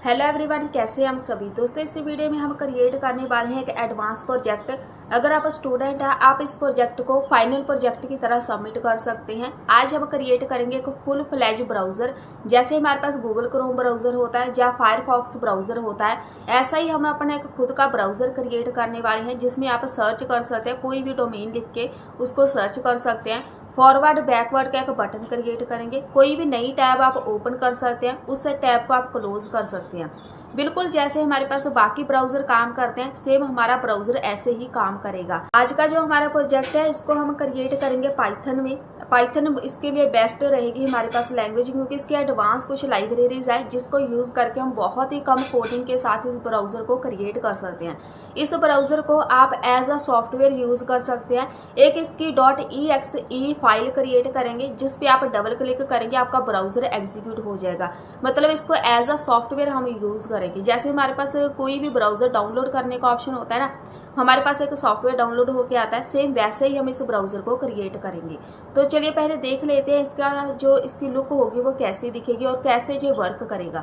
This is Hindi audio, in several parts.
हेलो एवरीवन, कैसे हैं हम सभी दोस्तों। इस वीडियो में हम क्रिएट करने वाले हैं एक एडवांस प्रोजेक्ट। अगर आप स्टूडेंट हैं, आप इस प्रोजेक्ट को फाइनल प्रोजेक्ट की तरह सबमिट कर सकते हैं। आज हम क्रिएट करेंगे एक फुल फ्लैज ब्राउजर। जैसे हमारे पास गूगल क्रोम ब्राउजर होता है या फायरफॉक्स ब्राउजर होता है, ऐसा ही हम अपना एक खुद का ब्राउजर क्रिएट करने वाले हैं, जिसमें आप सर्च कर सकते हैं। कोई भी डोमेन लिख के उसको सर्च कर सकते हैं। फॉरवर्ड बैकवर्ड का एक बटन क्रिएट करेंगे। कोई भी नई टैब आप ओपन कर सकते हैं, उस टैब को आप क्लोज कर सकते हैं। बिल्कुल जैसे हमारे पास बाकी ब्राउजर काम करते हैं, सेम हमारा ब्राउजर ऐसे ही काम करेगा। आज का जो हमारा प्रोजेक्ट है, इसको हम क्रिएट करेंगे पाइथन में। पाइथन इसके लिए बेस्ट रहेगी हमारे पास लैंग्वेज, क्योंकि इसके एडवांस कुछ लाइब्रेरीज है जिसको यूज करके हम बहुत ही कम कोडिंग के साथ इस ब्राउजर को क्रिएट कर सकते हैं। इस ब्राउजर को आप एज अ सॉफ्टवेयर यूज कर सकते हैं। एक इसकी .exe फाइल क्रिएट करेंगे, जिस पे आप डबल क्लिक करेंगे आपका ब्राउजर एग्जीक्यूट हो जाएगा। मतलब इसको एज अ सॉफ्टवेयर हम यूज करेंगे। जैसे हमारे पास कोई भी ब्राउजर डाउनलोड करने का ऑप्शन होता है ना, हमारे पास एक सॉफ्टवेयर डाउनलोड होके आता है, सेम वैसे ही हम इस ब्राउजर को क्रिएट करेंगे। तो चलिए पहले देख लेते हैं इसका जो इसकी लुक होगी वो कैसी दिखेगी और कैसे ये वर्क करेगा।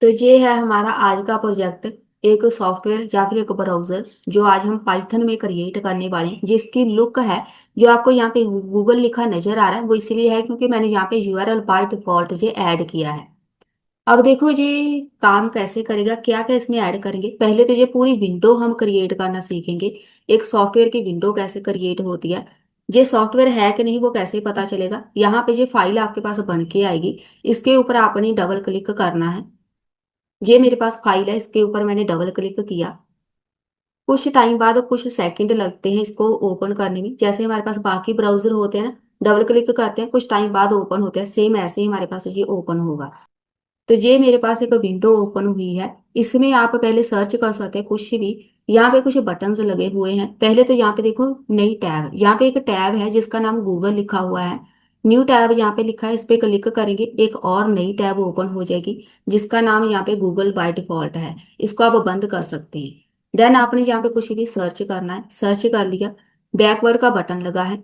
तो ये है हमारा आज का प्रोजेक्ट, एक सॉफ्टवेयर या फिर एक ब्राउजर जो आज हम पाइथन में क्रिएट करने वाले हैं। जिसकी लुक है, जो आपको यहाँ पे गूगल लिखा नजर आ रहा है, वो इसलिए है क्योंकि मैंने यहाँ पे यूआरएल बाय डिफॉल्ट ये ऐड किया है। अब देखो ये काम कैसे करेगा, क्या क्या इसमें ऐड करेंगे। पहले तो ये पूरी विंडो हम क्रिएट करना सीखेंगे। एक सॉफ्टवेयर की विंडो कैसे क्रिएट होती है, ये सॉफ्टवेयर है कि नहीं वो कैसे पता चलेगा। यहाँ पे ये फाइल आपके पास बन के आएगी, इसके ऊपर आपने डबल क्लिक करना है। ये मेरे पास फाइल है, इसके ऊपर मैंने डबल क्लिक किया। कुछ टाइम बाद कुछ सेकंड लगते हैं इसको ओपन करने में। जैसे हमारे पास बाकी ब्राउजर होते हैं ना, डबल क्लिक करते हैं कुछ टाइम बाद ओपन होते हैं, सेम ऐसे ही हमारे पास ये ओपन होगा। तो ये मेरे पास एक विंडो ओपन हुई है। इसमें आप पहले सर्च कर सकते हैं कुछ भी। यहाँ पे कुछ बटन्स लगे हुए हैं। पहले तो यहाँ पे देखो नई टैब, यहाँ पे एक टैब है जिसका नाम गूगल लिखा हुआ है। न्यू टैब यहाँ पे लिखा है, इस पे क्लिक करेंगे एक और नई टैब ओपन हो जाएगी, जिसका नाम यहाँ पे गूगल बाय डिफॉल्ट है। इसको आप बंद कर सकते हैं। देन आपने यहाँ पे कुछ भी सर्च करना है, सर्च कर लिया। बैकवर्ड का बटन लगा है,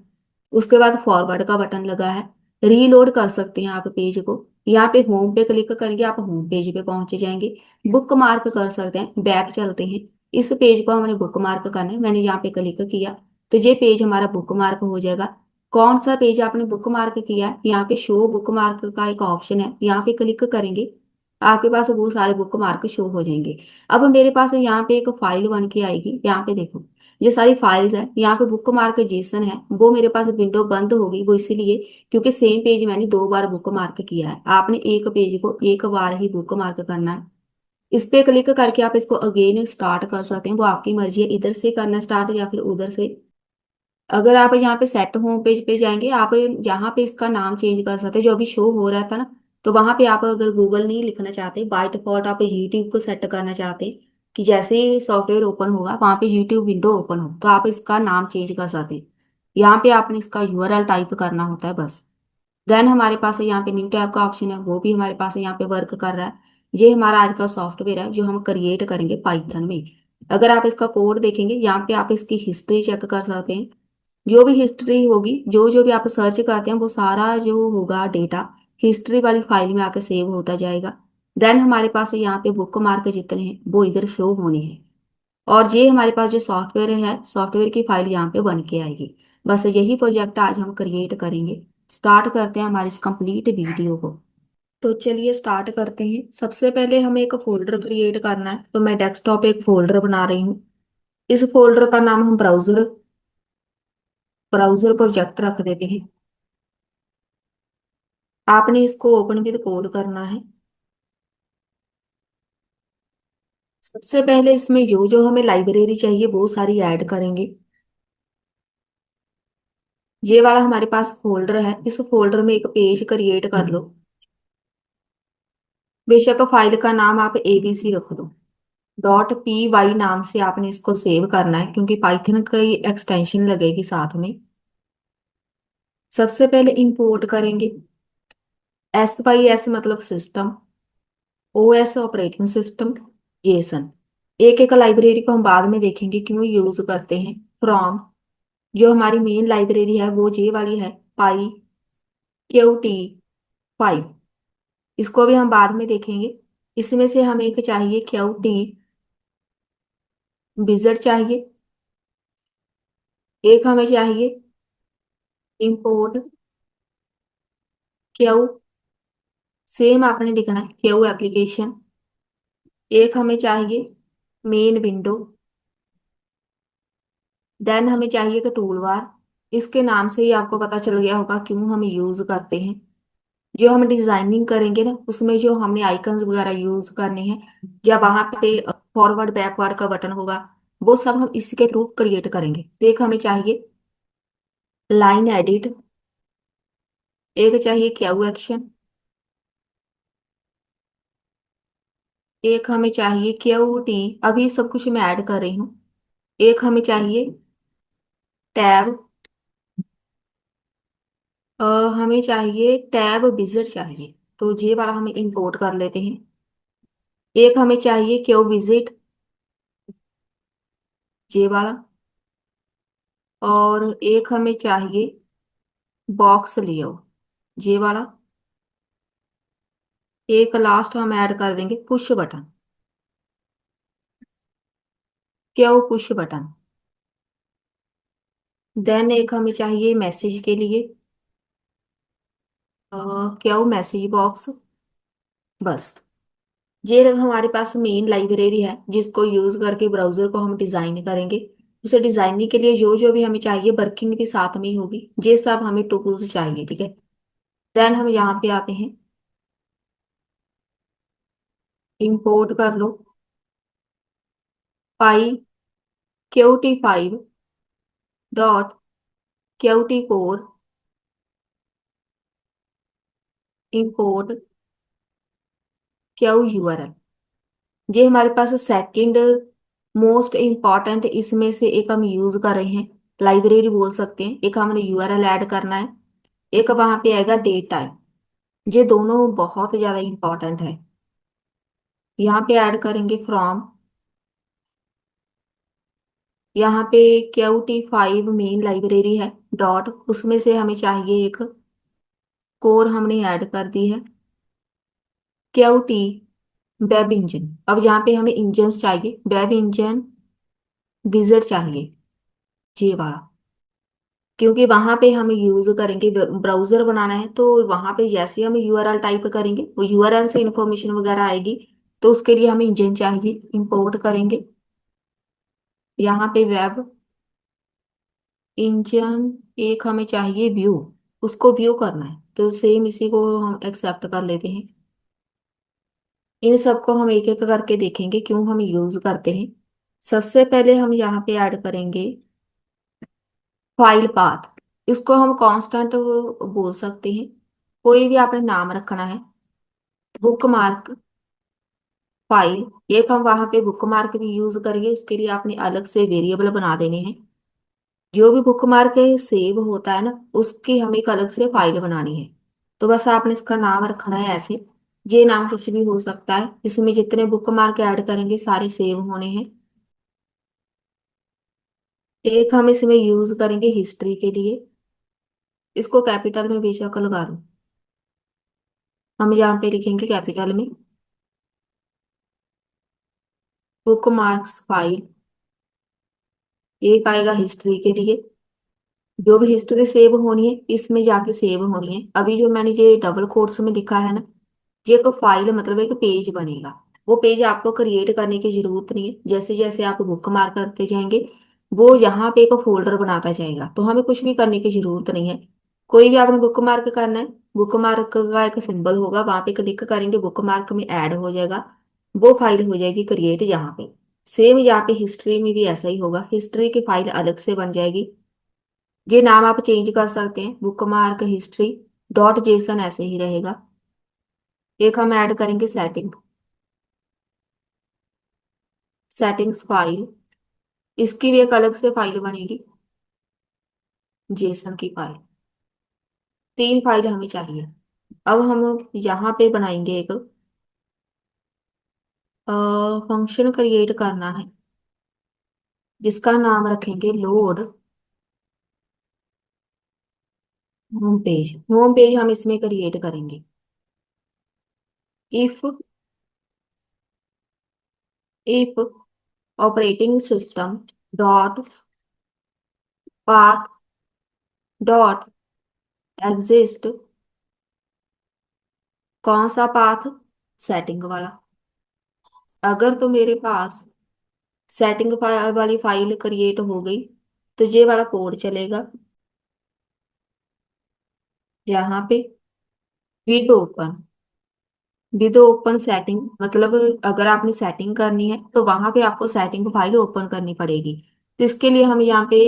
उसके बाद फॉरवर्ड का बटन लगा है। रीलोड कर सकते हैं आप पेज को। यहाँ पे होम पे क्लिक करेंगे, आप होम पेज पे पहुंच जाएंगे। बुक मार्क कर सकते हैं, बैक चलते हैं। इस पेज को हमने बुक मार्क करना है, मैंने यहाँ पे क्लिक किया तो ये पेज हमारा बुक मार्क हो जाएगा। कौन सा पेज आपने बुक मार्क किया है, यहाँ पे शो बुक मार्क का एक ऑप्शन है, यहाँ पे क्लिक करेंगे आपके पास वो सारे बुक मार्क शो हो जाएंगे। अब मेरे पास यहाँ पे एक फाइल बन के आएगी, यहाँ पे देखो ये सारी फाइल्स है। यहाँ पे बुक मार्क जेसन है, वो मेरे पास विंडो बंद होगी, वो इसीलिए क्योंकि सेम पेज मैंने 2 बार बुक मार्क किया है। आपने एक पेज को एक बार ही बुक मार्क करना है। इस पे क्लिक करके आप इसको अगेन स्टार्ट कर सकते हैं, वो आपकी मर्जी है इधर से करना स्टार्ट या फिर उधर से। अगर आप यहाँ पे सेट होम पेज पे जाएंगे, आप यहाँ पे इसका नाम चेंज कर सकते हैं। जो अभी शो हो रहा था ना, तो वहां पे आप अगर गूगल नहीं लिखना चाहते, बाय डिफॉल्ट आप यूट्यूब को सेट करना चाहते हैं कि जैसे ही सॉफ्टवेयर ओपन होगा वहां पे यूट्यूब विंडो ओपन हो, तो आप इसका नाम चेंज कर सकते हैं। यहाँ पे आपने इसका यूआरएल टाइप करना होता है बस। देन हमारे पास यहाँ पे न्यू टैब का ऑप्शन है, वो भी हमारे पास यहाँ पे वर्क कर रहा है। ये हमारा आज का सॉफ्टवेयर है जो हम क्रिएट करेंगे पाइथन में। अगर आप इसका कोड देखेंगे, यहाँ पे आप इसकी हिस्ट्री चेक कर सकते हैं। जो भी हिस्ट्री होगी, जो जो भी आप सर्च करते हैं, वो सारा जो होगा डेटा हिस्ट्री वाली फाइल में आके सेव होता जाएगा। देन हमारे पास यहाँ पे बुक मार्क जितने हैं वो इधर शो होने हैं। और ये हमारे पास जो सॉफ्टवेयर है, सॉफ्टवेयर की फाइल यहाँ पे बन के आएगी। बस यही प्रोजेक्ट आज हम क्रिएट करेंगे। स्टार्ट करते हैं हमारी इस कंप्लीट वीडियो को। तो चलिए स्टार्ट करते हैं। सबसे पहले हमें एक फोल्डर क्रिएट करना है, तो मैं डेस्कटॉप पे एक फोल्डर बना रही हूँ। इस फोल्डर का नाम हम ब्राउजर ब्राउजर प्रोजेक्ट रख देते हैं। आपने इसको ओपन विद कोड करना है। सबसे पहले इसमें जो जो हमें लाइब्रेरी चाहिए वो सारी ऐड करेंगे। ये वाला हमारे पास फोल्डर है, इस फोल्डर में एक पेज क्रिएट कर लो। बेशक फाइल का नाम आप एबीसी रख दो। .py नाम से आपने इसको सेव करना है, क्योंकि पाइथन की एक्सटेंशन लगेगी साथ में। सबसे पहले इंपोर्ट करेंगे। SYS मतलब system, OS operating system, Jason. एक एक लाइब्रेरी को हम बाद में देखेंगे क्यों यूज करते हैं। फ्रॉम, जो हमारी मेन लाइब्रेरी है वो ये वाली है, पाई QT5। इसको भी हम बाद में देखेंगे। इसमें से हमें एक चाहिए क्यू टी विजट चाहिए। एक हमें चाहिए इंपोर्ट क्यू, सेम आपने लिखना है क्यू एप्लीकेशन। एक हमें चाहिए मेन विंडो। देन हमें चाहिए कि टूल बार। इसके नाम से ही आपको पता चल गया होगा क्यों हम यूज करते हैं। जो हम डिजाइनिंग करेंगे ना उसमें जो हमने आइकन्स वगैरह यूज करने हैं या वहां पे फॉरवर्ड बैकवर्ड का बटन होगा, वो सब हम इसी के थ्रू क्रिएट करेंगे। तो एक हमें चाहिए लाइन एडिट, एक चाहिए क्यू एक्शन, एक हमें चाहिए क्यू टी। अभी सब कुछ मैं ऐड कर रही हूँ। एक हमें चाहिए टैब, अ, हमें चाहिए टैब विजिट चाहिए। तो ये वाला हम इंपोर्ट कर लेते हैं। एक हमें चाहिए क्यू विजिट, ये वाला। और एक हमें चाहिए बॉक्स लियो, ये वाला। एक लास्ट हम ऐड कर देंगे push button, Q push button. Then एक हमें चाहिए मैसेज के लिए क्यू मैसेज बॉक्स। बस ये रहा हमारे पास मेन लाइब्रेरी है जिसको यूज करके ब्राउजर को हम डिजाइन करेंगे। उसे डिजाइनिंग के लिए जो जो भी हमें चाहिए वर्किंग भी साथ में ही होगी, ये सब हमें टूल्स चाहिए, ठीक है। देन हम यहाँ पे आते हैं, इंपोर्ट कर लो Py Q T 5 dot Q T core import Q URL. ये हमारे पास सेकंड मोस्ट इम्पॉर्टेंट इसमें से एक हम यूज कर रहे हैं, लाइब्रेरी बोल सकते हैं। एक हमने यूआरएल ऐड करना है, एक वहां पे आएगा डेट टाइम। ये दोनों बहुत ज्यादा इंपॉर्टेंट है। यहाँ पे ऐड करेंगे फ्रॉम, यहाँ पे क्यू टी 5 मेन लाइब्रेरी है डॉट, उसमें से हमें चाहिए एक कोर हमने ऐड कर दी है क्यू टी वेब इंजन। अब यहाँ पे हमें इंजन चाहिए, वेब इंजन विजिट चाहिए, ये वाला। क्योंकि वहां पे हम यूज करेंगे ब्राउजर बनाना है, तो वहां पे जैसे हम यूआरएल टाइप करेंगे वो यूआरएल से इंफॉर्मेशन वगैरह आएगी। तो उसके लिए हमें इंजन चाहिए, इंपोर्ट करेंगे। यहाँ पे वेब इंजन, एक हमें चाहिए व्यू, उसको व्यू करना है तो सेम इसी को हम एक्सेप्ट कर लेते हैं। इन सबको हम एक एक करके देखेंगे क्यों हम यूज करते हैं। सबसे पहले हम यहाँ पे ऐड करेंगे फाइल पाथ। इसको हम कांस्टेंट बोल सकते हैं, कोई भी आपने नाम रखना है। बुकमार्क फाइल, एक हम वहां पे बुकमार्क भी यूज करेंगे, उसके लिए आपने अलग से वेरिएबल बना देने हैं। जो भी बुकमार्क सेव होता है ना उसकी हमें एक अलग से फाइल बनानी है। तो बस आपने इसका नाम रखना है ऐसे, ये नाम कुछ भी हो सकता है। इसमें जितने बुकमार्क ऐड करेंगे सारे सेव होने हैं। एक हम इसमें यूज करेंगे हिस्ट्री के लिए, इसको कैपिटल में बेशक लगा दो। हम यहाँ पे लिखेंगे कैपिटल में बुकमार्क्स फाइल। एक आएगा हिस्ट्री के लिए, जो भी हिस्ट्री सेव होनी है इसमें जाके सेव होनी है। अभी जो मैंने ये डबल कोट्स में लिखा है ना, ये एक फाइल मतलब एक पेज बनेगा। वो पेज आपको क्रिएट करने की जरूरत नहीं है, जैसे जैसे आप बुक मार्क करते जाएंगे वो यहाँ पे एक फोल्डर बनाता जाएगा, तो हमें कुछ भी करने की जरूरत नहीं है। कोई भी आपने बुक मार्क करना है, बुक मार्क का एक सिंबल होगा वहां पे क्लिक करेंगे, बुक मार्क में ऐड हो जाएगा। वो फाइल हो जाएगी क्रिएट यहाँ पे। सेम यहाँ पे हिस्ट्री में भी ऐसा ही होगा, हिस्ट्री की फाइल अलग से बन जाएगी। ये नाम आप चेंज कर सकते हैं, बुकमार्क हिस्ट्री डॉट जेसन ऐसे ही रहेगा। एक हम ऐड करेंगे सेटिंग, सेटिंग्स फाइल, इसकी भी एक अलग से फाइल बनेगी, जेसन की फाइल। तीन फाइल हमें चाहिए। अब हम यहाँ पे बनाएंगे एक फंक्शन क्रिएट करना है जिसका नाम रखेंगे load home page. Home page हम इसमें क्रिएट करेंगे। If if operating system dot path dot exist, कौन सा पाथ? सेटिंग वाला। अगर तो मेरे पास सेटिंग वाली फाइल क्रिएट हो गई तो ये वाला कोड चलेगा यहाँ पे। With open, with open setting मतलब अगर आपने सेटिंग करनी है तो वहां पे आपको सेटिंग फाइल ओपन करनी पड़ेगी। तो इसके लिए हम यहाँ पे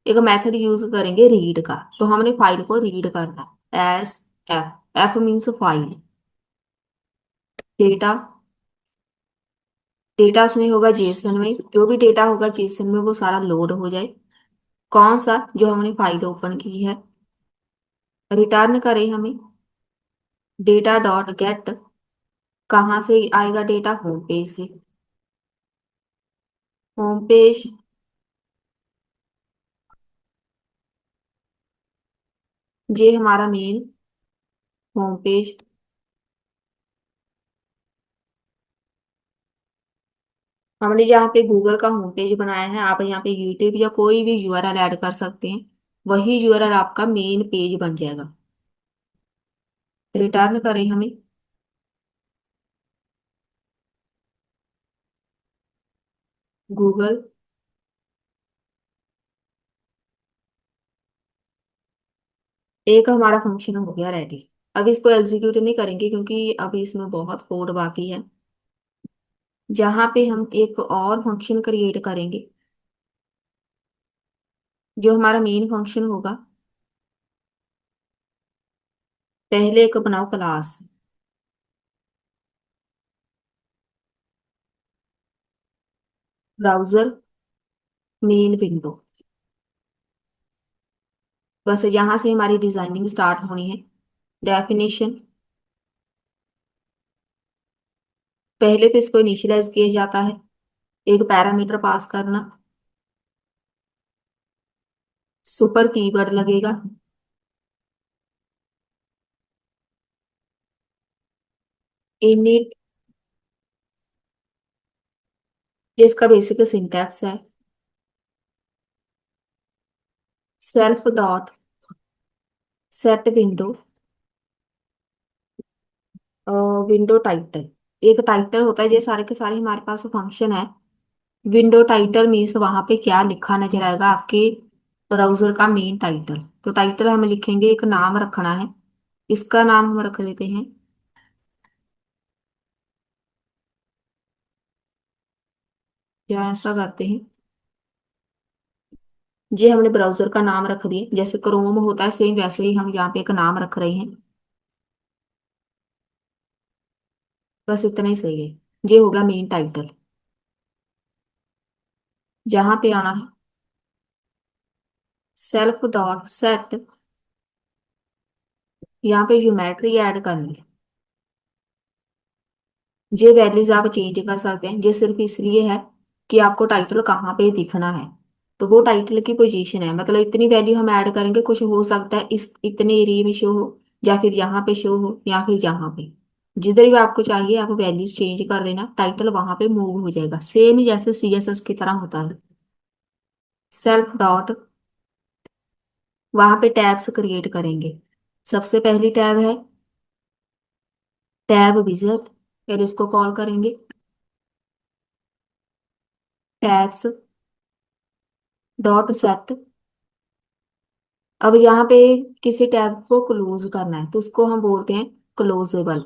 एक मेथड यूज करेंगे रीड का। तो हमने फाइल को रीड करना S F, F means file. Data, data उसमें होगा जेसन में, जो भी डेटा होगा जेसन में वो सारा लोड हो जाए। कौन सा? जो हमने फाइल ओपन की है। रिटर्न करें हमें डेटा डॉट गेट, कहाँ से आएगा डेटा? होम पेज से। होम पेज, ये हमारा मेन होम पेज। हमने जहाँ पे गूगल का होम पेज बनाया है, आप यहाँ पे यूट्यूब या कोई भी यूआरएल ऐड कर सकते हैं। वही यूआरएल आपका मेन पेज बन जाएगा। रिटर्न करें हमें गूगल। एक हमारा फंक्शन हो गया रेडी। अब इसको एग्जीक्यूट नहीं करेंगे क्योंकि अभी इसमें बहुत कोड बाकी है। जहाँ पे हम एक और फंक्शन क्रिएट करेंगे, जो हमारा मेन फंक्शन होगा। पहले एक बनाओ क्लास, ब्राउजर मेन विंडो। बस यहाँ से हमारी डिजाइनिंग स्टार्ट होनी है। डेफिनेशन, पहले तो इसको इनिशियलाइज किया जाता है। एक पैरामीटर पास करना, सुपर कीवर्ड लगेगा। इनिट, जिसका बेसिक सिंटैक्स है। Self dot set window, window title. एक टाइटल होता है, ये सारे के सारे हमारे पास फंक्शन है। विंडो टाइटल मीन्स वहां पे क्या लिखा नजर आएगा? आपके ब्राउजर का मेन टाइटल। तो टाइटल हम लिखेंगे, एक नाम रखना है। इसका नाम हम रख देते हैं, या ऐसा करते हैं, ये हमने ब्राउजर का नाम रख दिया। जैसे क्रोम होता है सेम वैसे ही हम यहाँ पे एक नाम रख रहे हैं। बस इतना ही सही है। ये होगा मेन टाइटल। जहाँ पे आना है सेल्फ डॉट सेट, यहाँ पे ज्योमेट्री ऐड करनी है। ये वैल्यूज आप चेंज कर सकते हैं। ये सिर्फ इसलिए है कि आपको टाइटल कहाँ पे दिखना है। तो वो टाइटल की पोजीशन है, मतलब इतनी वैल्यू हम ऐड करेंगे। कुछ हो सकता है इस इतने एरिया में शो हो, या फिर यहाँ पे शो हो, या फिर यहाँ पे। जिधर भी आपको चाहिए आप वैल्यूज चेंज कर देना, टाइटल वहां पे मूव हो जाएगा, सेम जैसे सीएसएस की तरह होता है। सेल्फ डॉट, वहां पे टैब्स क्रिएट करेंगे। सबसे पहली टैब है टैब विजिट, फिर इसको कॉल करेंगे टैब्स डॉट सेट। अब यहाँ पे किसी टैब को क्लोज करना है तो उसको हम बोलते हैं क्लोजेबल।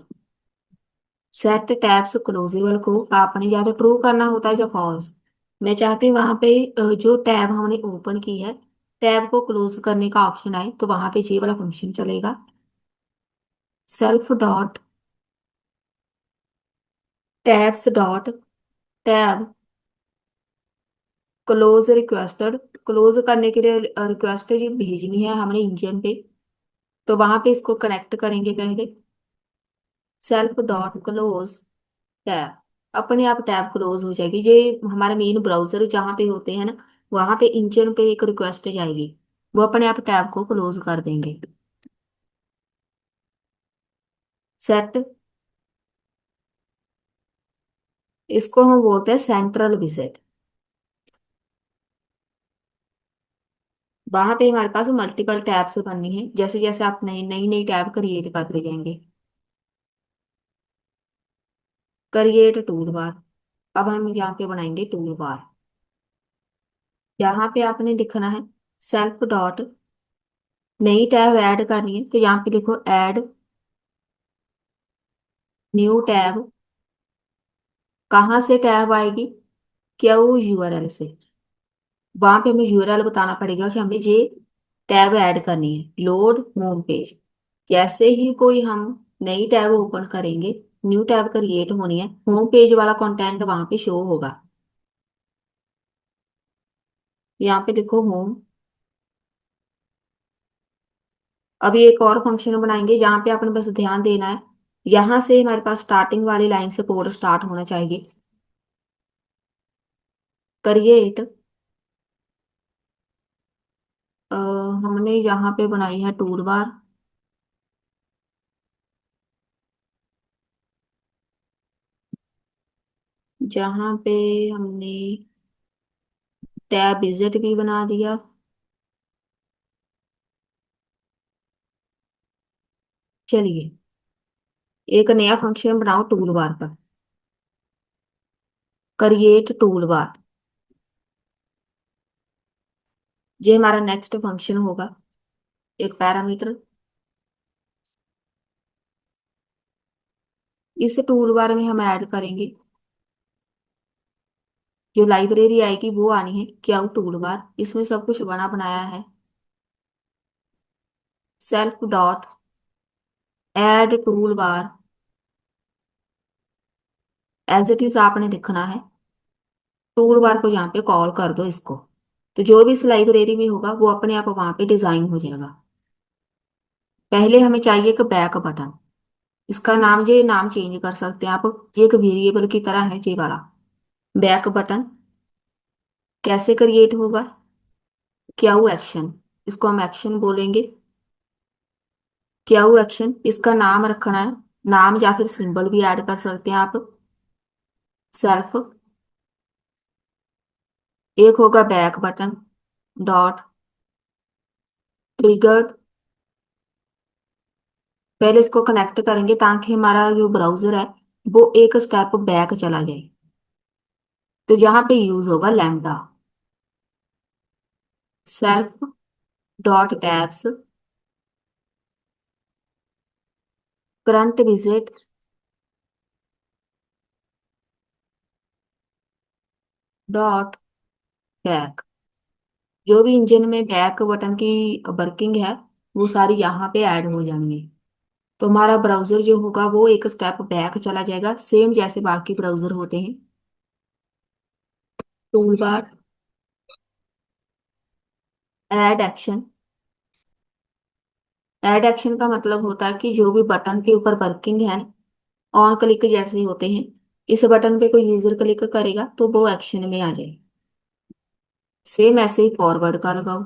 सेट टैब्स क्लोजेबल को आपने या तो ट्रू करना होता है या फॉल्स। मैं चाहती हूँ वहां पे जो टैब हमने ओपन की है, टैब को क्लोज करने का ऑप्शन आए तो वहां पे ये वाला फंक्शन चलेगा। Self dot tabs dot tab close requested, close करने के लिए रिक्वेस्ट भेजनी है हमने इंजन पे। तो वहां पे इसको कनेक्ट करेंगे पहले। सेल्फ डॉट क्लोज टैब, अपने आप टैब क्लोज हो जाएगी। ये हमारा मेन ब्राउजर जहाँ पे होते हैं ना, वहां पे इंजन पे एक रिक्वेस्ट जाएगी, वो अपने आप टैब को क्लोज कर देंगे। सेट इसको हम बोलते हैं सेंट्रल विजिट। वहां पे हमारे पास मल्टीपल टैब्स बननी है, जैसे जैसे आप नई नई नई टैब क्रिएट करते जाएंगे। Create tool bar. अब हम यहाँ पे बनाएंगे टूल बार। यहाँ पे आपने लिखना है सेल्फ डॉट, नई टैब ऐड करनी है तो यहाँ पे लिखो ऐड न्यू टैब। कहाँ से टैब आएगी? क्यू यूआरएल से। वहां पे हमें यूआरएल बताना पड़ेगा कि हमें ये टैब ऐड करनी है। Load home page. जैसे ही कोई हम नई टैब ओपन करेंगे, न्यू टैब क्रिएट होनी है, होम पेज वाला कंटेंट वहां पे शो होगा। यहाँ पे देखो होम। अभी एक और फंक्शन बनाएंगे जहाँ पे आपने बस ध्यान देना है, यहाँ से हमारे पास स्टार्टिंग वाली लाइन से कोड स्टार्ट होना चाहिए। क्रिएट, हमने यहाँ पे बनाई है टूल बार। जहाँ पे हमने टैब विजिट भी बना दिया। चलिए, एक नया फंक्शन बनाओ टूल बार पर। Create tool bar. ये हमारा नेक्स्ट फंक्शन होगा। एक पैरामीटर। इस टूल बार में हम ऐड करेंगे, जो लाइब्रेरी आएगी वो आनी है क्या टूल बार। इसमें सब कुछ बना बनाया है। Self dot add toolbar as it is आपने लिखना है। टूल बार को यहाँ पे कॉल कर दो इसको, तो जो भी इस लाइब्रेरी में होगा वो अपने आप वहां पे डिजाइन हो जाएगा। पहले हमें चाहिए कि बैक बटन। इसका नाम, ये नाम चेंज कर सकते हैं आप। ये एक वेरिएबल की तरह है ये वाला बैक बटन। कैसे क्रिएट होगा? Q action. इसको हम एक्शन बोलेंगे। क्यू एक्शन, इसका नाम रखना है। नाम या फिर सिंबल भी ऐड कर सकते हैं आप। सेल्फ। एक होगा बैक बटन डॉट ट्रिगर्ड। पहले इसको कनेक्ट करेंगे ताकि हमारा जो ब्राउजर है वो एक स्टेप बैक चला जाए। तो जहां पे यूज होगा lambda. Self dot tabs current visit dot back. जो भी इंजन में बैक बटन की वर्किंग है वो सारी यहाँ पे ऐड हो जाएंगी। तो हमारा ब्राउजर जो होगा वो एक स्टेप बैक चला जाएगा, सेम जैसे बाकी ब्राउजर होते हैं। Tool bar add action. Add action का मतलब होता है कि जो भी बटन के ऊपर वर्किंग है, ऑन क्लिक जैसे ही होते हैं, इस बटन पे कोई यूजर क्लिक करेगा तो वो एक्शन में आ जाए। सेम ऐसे ही फॉरवर्ड का लगाओ।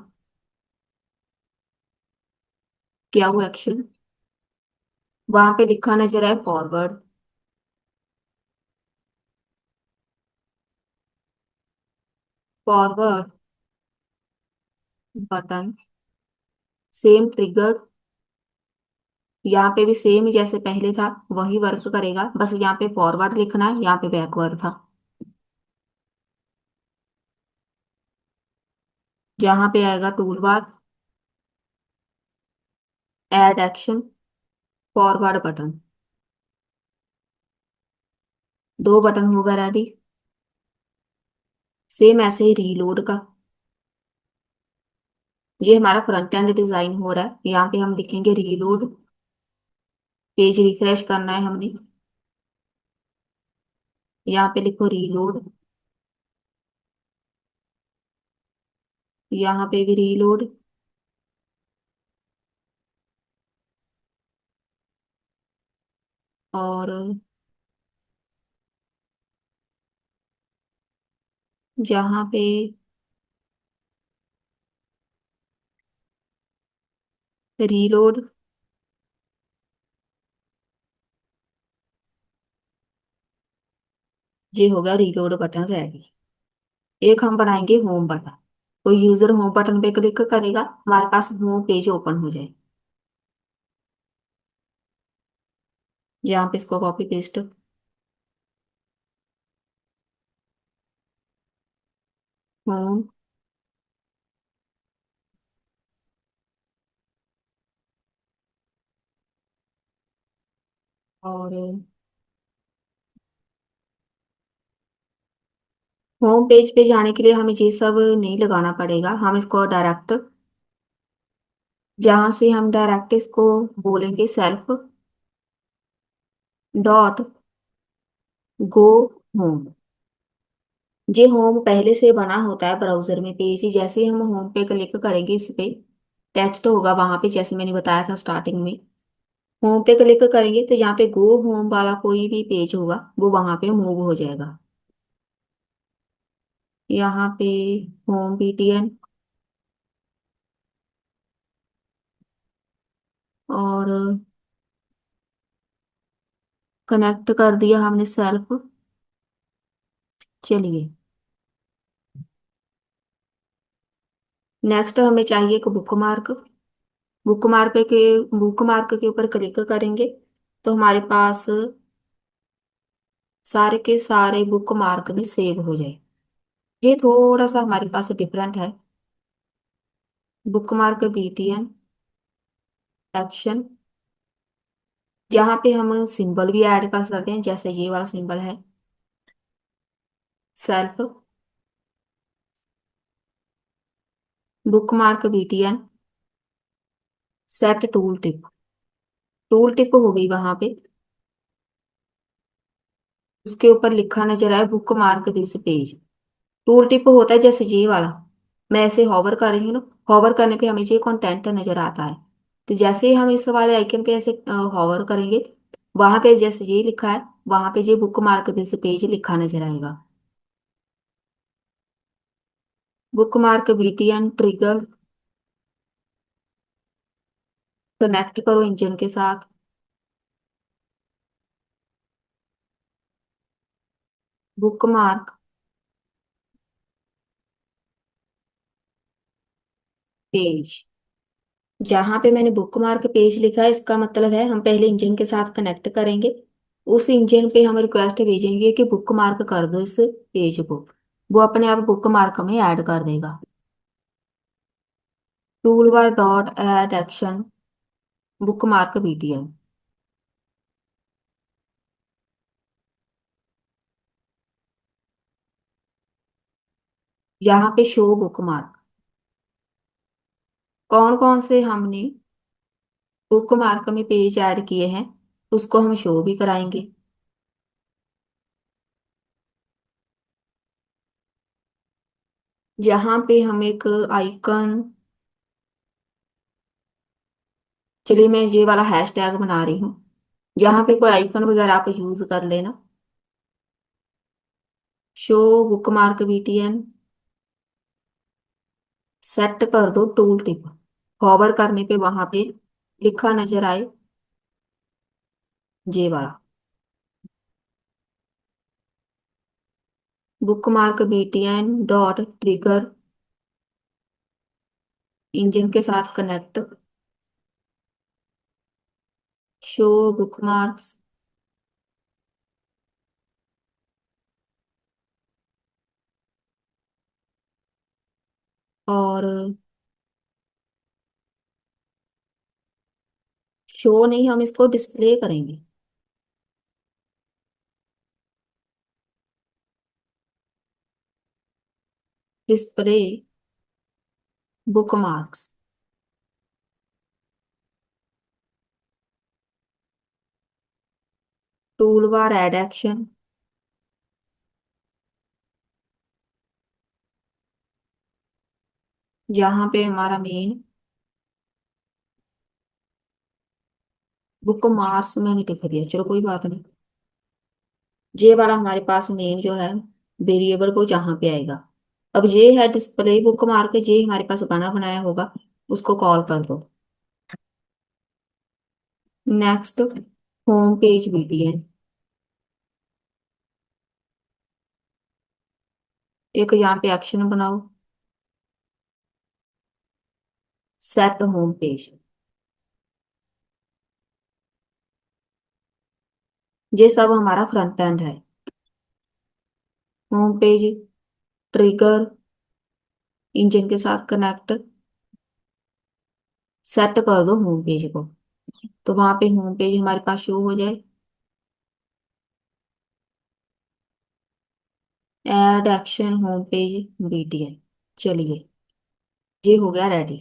क्या वो एक्शन वहां पे लिखा नजर है forward. Forward button same trigger. यहाँ पे भी सेम जैसे पहले था वही वर्क करेगा, बस यहाँ पे फॉरवर्ड लिखना है, यहाँ पे बैकवर्ड था। जहाँ पे आएगा toolbar add action forward button. दो बटन होगा रेडी। सेम ऐसे ही रीलोड का। ये हमारा फ्रंट एंड डिजाइन हो रहा है, यहाँ पे हम लिखेंगे रीलोड। पेज रिफ्रेश करना है हमने, यहाँ पे लिखो रीलोड। यहाँ पे भी रीलोड। और जहाँ पे रीलोड। ये होगा रीलोड बटन रेडी। एक हम बनाएंगे होम बटन। कोई यूजर होम बटन पे क्लिक करेगा, हमारे पास होम पेज ओपन हो जाए। यहाँ पे इसको कॉपी पेस्ट। होम और होम पेज पे जाने के लिए हमें ये सब नहीं लगाना पड़ेगा, हम इसको डायरेक्ट, जहां से हम डायरेक्ट इसको बोलेंगे सेल्फ डॉट गो होम। ये होम पहले से बना होता है ब्राउजर में पेज, जैसे ही हम होम पे क्लिक करेंगे इस पे टेक्स्ट होगा वहां पे, जैसे मैंने बताया था स्टार्टिंग में। होम पे क्लिक करेंगे तो यहाँ पे गो होम वाला कोई भी पेज होगा वो वहां पे मूव हो जाएगा। यहाँ पे होम बीटीएन और कनेक्ट कर दिया हमने सेल्फ। चलिए, नेक्स्ट हमें चाहिए एक बुक मार्क। बुक मार्क के बुक मार्क के ऊपर क्लिक करेंगे तो हमारे पास सारे के सारे बुक मार्क भी सेव हो जाए। ये थोड़ा सा हमारे पास डिफरेंट है। बुक मार्क बीटीएन एक्शन, जहाँ पे हम सिंबल भी ऐड कर सकते हैं, जैसे ये वाला सिंबल है self book mark BTN set tool tip. Tool tip हो गई वहां पे, उसके ऊपर लिखा नजर आया book mark this page. Tool tip होता है जैसे ये वाला, मैं ऐसे हॉवर कर रही हूँ ना, हॉवर करने पे हमें ये कंटेंट नजर आता है। तो जैसे ही हम इस वाले आइकन पे ऐसे हॉवर करेंगे, वहां पे जैसे ये लिखा है वहां पे ये बुक मार्क दिस पेज लिखा नजर आएगा। Book mark BTN trigger connect करो इंजन के साथ। बुक मार्क पेज, जहां पे मैंने बुक मार्क पेज लिखा है इसका मतलब है हम पहले इंजन के साथ कनेक्ट करेंगे। उस इंजन पे हम रिक्वेस्ट भेजेंगे कि बुक मार्क कर दो इस पेज को, वो अपने आप बुक मार्क में ऐड कर देगा। Tool bar dot add action book mark BTN, यहाँ पे शो बुक मार्क, कौन कौन से हमने बुक मार्क में पेज ऐड किए हैं उसको हम शो भी कराएंगे। जहाँ पे हम एक आइकन, चलिए मैं ये वाला हैश टैग बना रही हूँ, जहाँ पे कोई आइकन वगैरह आप यूज कर लेना। Show book mark BTN set कर दो टूल टिप, हॉवर करने पे वहां पे लिखा नजर आए जे वाला bookmark BTN dot trigger engine के साथ कनेक्ट शो बुक मार्क्स। और शो नहीं, हम इसको डिस्प्ले करेंगे। Display bookmarks, toolbar add action, जहाँ पे हमारा मेन बुक मार्क्स मैंने लिख दिया, चलो कोई बात नहीं। ये वाला हमारे पास मेन जो है वेरिएबल को जहाँ पे आएगा। अब ये है डिस्प्ले बुक मार्क, ये हमारे पास बना बनाया होगा, उसको कॉल कर दो। नेक्स्ट होम पेज बीटीएन एक यहाँ पे एक्शन बनाओ, सेट होम पेज। ये सब हमारा फ्रंट एंड है। होम पेज, ट्रिगर, इंजन के साथ कनेक्ट, सेट कर दो होम पेज को। तो वहां पे होम पेज हमारे पास शो हो जाए। Add action home page BTL. चलिए, ये हो गया रेडी।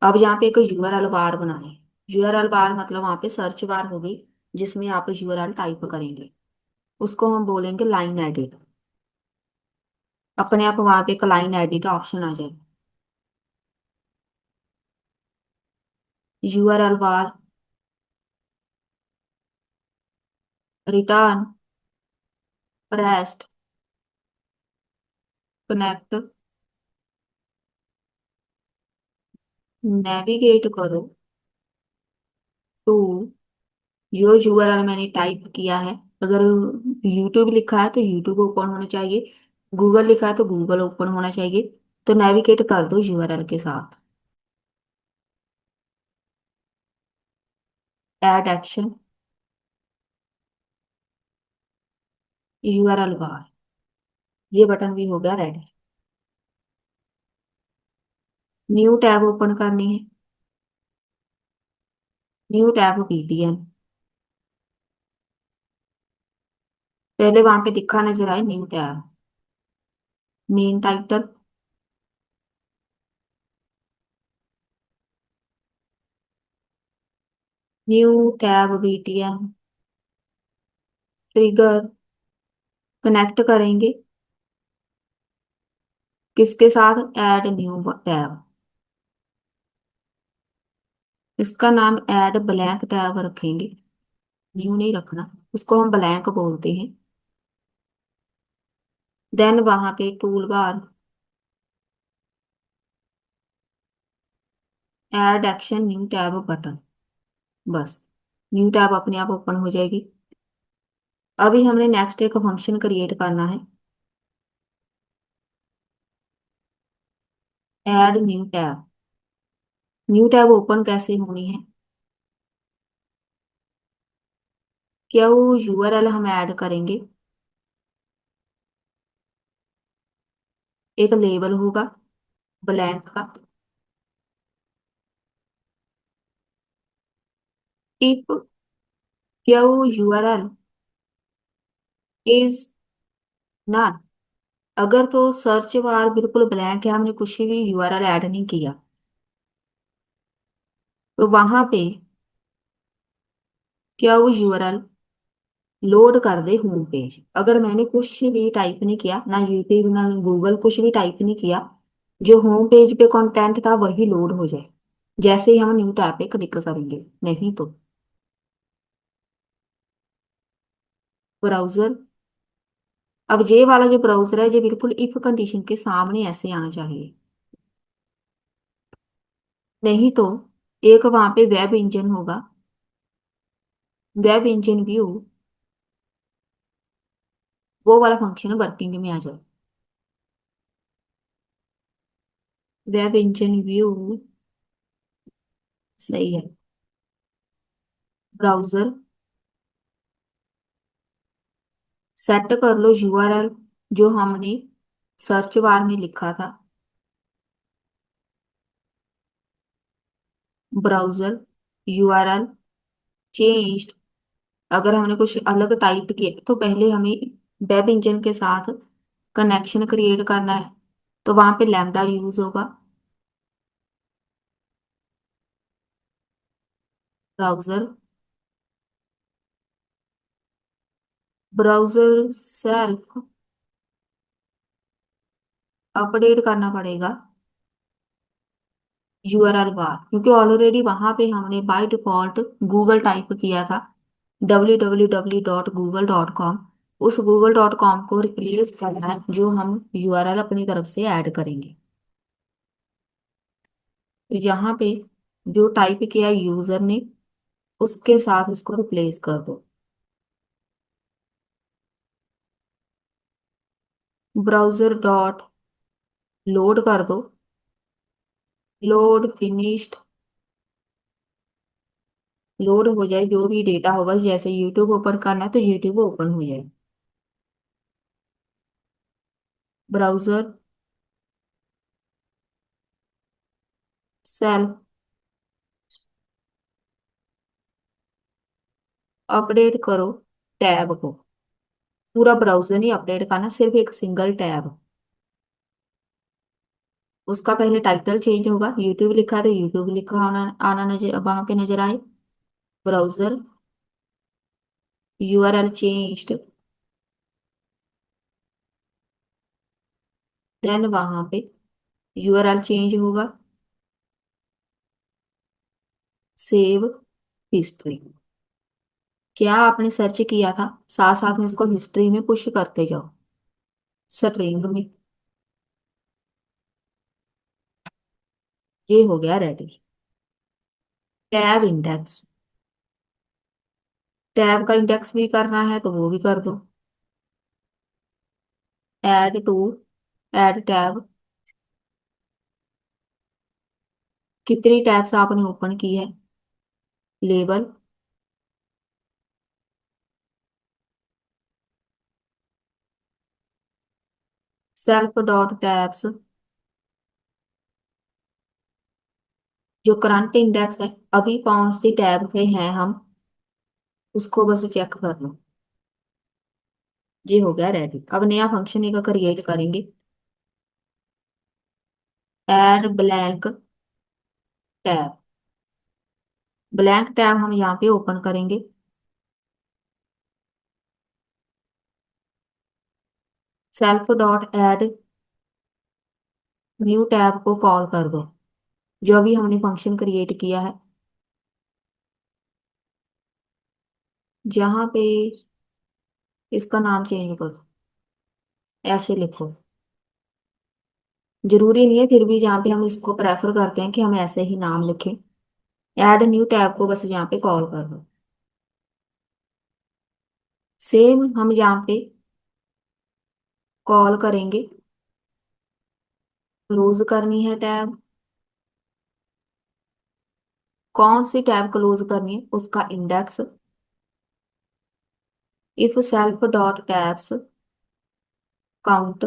अब यहाँ पे एक यूआरएल बार बनाना है। यूआरएल बार मतलब वहां पे सर्च बार होगी, जिसमें आप यूआरएल टाइप करेंगे। उसको हम बोलेंगे लाइन एडिट। अपने आप वहां पे एक लाइन एडिट ऑप्शन आ जाए। URL bar, return, rest, connect, navigate करो टू। जो यूआरएल मैंने टाइप किया है, अगर यूट्यूब लिखा है तो यूट्यूब ओपन होना चाहिए, गूगल लिखा है तो गूगल ओपन होना चाहिए। तो नेविगेट कर दो यूआरएल के साथ। Add action, URL bar. ये बटन भी हो गया रेडी। न्यू टैब ओपन करनी है। New tab PTN. पहले वहां पे दिखा नजर आए new tab. Main title, new tab BTN, trigger, connect करेंगे किसके साथ? Add new tab. इसका नाम ऐड ब्लैंक टैब रखेंगे, न्यू नहीं रखना, उसको हम ब्लैंक बोलते हैं। देन वहां पे tool bar, add action new tab button. बस, न्यू टैब अपने आप ओपन हो जाएगी। अभी हमने नेक्स्ट एक फंक्शन क्रिएट करना है, add new tab. New tab open कैसे होनी है? क्या वो यूआरएल हम ऐड करेंगे, एक लेबल होगा ब्लैंक का। इफ, क्या वो यूआरएल इज नॉट, अगर तो सर्च बार बिल्कुल ब्लैंक है, हमने कुछ भी यूआरएल ऐड नहीं किया, तो वहां पे क्या वो यूआरएल लोड कर दे होम पेज। अगर मैंने कुछ भी टाइप नहीं किया, ना यूट्यूब ना गूगल, कुछ भी टाइप नहीं किया, जो होम पेज पे कंटेंट था वही लोड हो जाए जैसे ही हम न्यू टैब पे क्लिक करेंगे। नहीं तो ब्राउजर, अब ये वाला जो ब्राउजर है ये बिल्कुल इफ कंडीशन के सामने ऐसे आना चाहिए। नहीं तो एक वहां पे वेब इंजन होगा, वेब इंजन व्यू, वो वाला फंक्शन वर्किंग में आ जाए। वेब इंजन व्यू, सही है। ब्राउजर, सेट कर लो यूआरएल जो हमने सर्च बार में लिखा था। Browser, URL changed. अगर हमने कुछ अलग टाइप किया तो पहले हमें वेब इंजन के साथ कनेक्शन क्रिएट करना है, तो वहां पे लैम्डा यूज होगा। ब्राउजर, ब्राउजर सेल्फ अपडेट करना पड़ेगा यूआरएल बार, क्योंकि ऑलरेडी वहां पे हमने बाय डिफॉल्ट गूगल टाइप किया था, www.google.com। उस google.com को रिप्लेस करना है, जो हम यूआरएल अपनी तरफ से ऐड करेंगे। तो यहाँ पे जो टाइप किया यूजर ने, उसके साथ उसको रिप्लेस कर दो। ब्राउजर डॉट लोड कर दो। Load finished. लोड हो जाए जो भी डेटा होगा, जैसे यूट्यूब ओपन करना है तो यूट्यूब ओपन हो जाए। ब्राउजर सेल्फ अपडेट करो टैब को। पूरा ब्राउजर नहीं अपडेट करना, सिर्फ एक सिंगल टैब। उसका पहले टाइटल चेंज होगा, यूट्यूब लिखा है तो यूट्यूब लिखा आना आना नजर वहां पे नजर आए। Browser URL changed. देन वहां पे यूआरएल चेंज होगा। Save history. क्या आपने सर्च किया था, साथ साथ में इसको हिस्ट्री में पुश करते जाओ, स्ट्रिंग में। ये हो गया रेडी। Tab index. टैब का इंडेक्स भी करना है तो वो भी कर दो। Add to add tab. कितनी टैब्स आपने ओपन की है। Label self dot tabs. जो करंट इंडेक्स है, अभी कौन सी टैब पे हैं हम, उसको बस चेक कर लो। ये हो गया रेडी। अब नया फंक्शन एक क्रिएट करेंगे। Add blank tab. Blank tab हम यहाँ पे ओपन करेंगे। Self dot add new tab को कॉल कर दो, जो अभी हमने फंक्शन क्रिएट किया है। जहाँ पे इसका नाम चेंज करो, ऐसे लिखो। जरूरी नहीं है, फिर भी जहाँ पे हम इसको प्रेफर करते हैं कि हम ऐसे ही नाम लिखें। ऐड न्यू टैब को बस यहाँ पे कॉल कर दो। सेम हम यहाँ पे कॉल करेंगे। क्लोज करनी है टैब। कौन सी टैब क्लोज करनी है, उसका index. If self dot tabs count.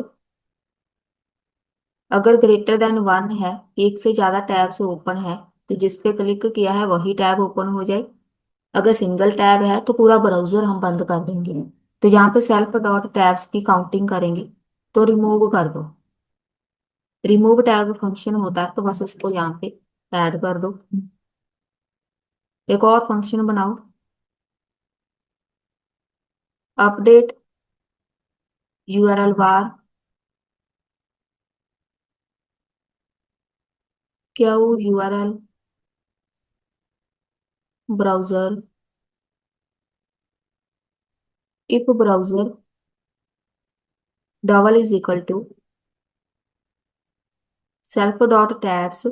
अगर ग्रेटर देन 1 है, एक से ज्यादा टैब्स ओपन है, तो जिस पे क्लिक किया है वही टैब ओपन हो जाए। अगर सिंगल टैब है तो पूरा ब्राउजर हम बंद कर देंगे। तो यहाँ पे सेल्फ डॉट टैब्स की काउंटिंग करेंगे, तो रिमूव कर दो। रिमूव टैग फंक्शन होता है, तो बस उसको यहाँ पे ऐड कर दो। एक और फंक्शन बनाओ। Update URL bar. क्या वो URL browser. If browser double is equal to self dot tabs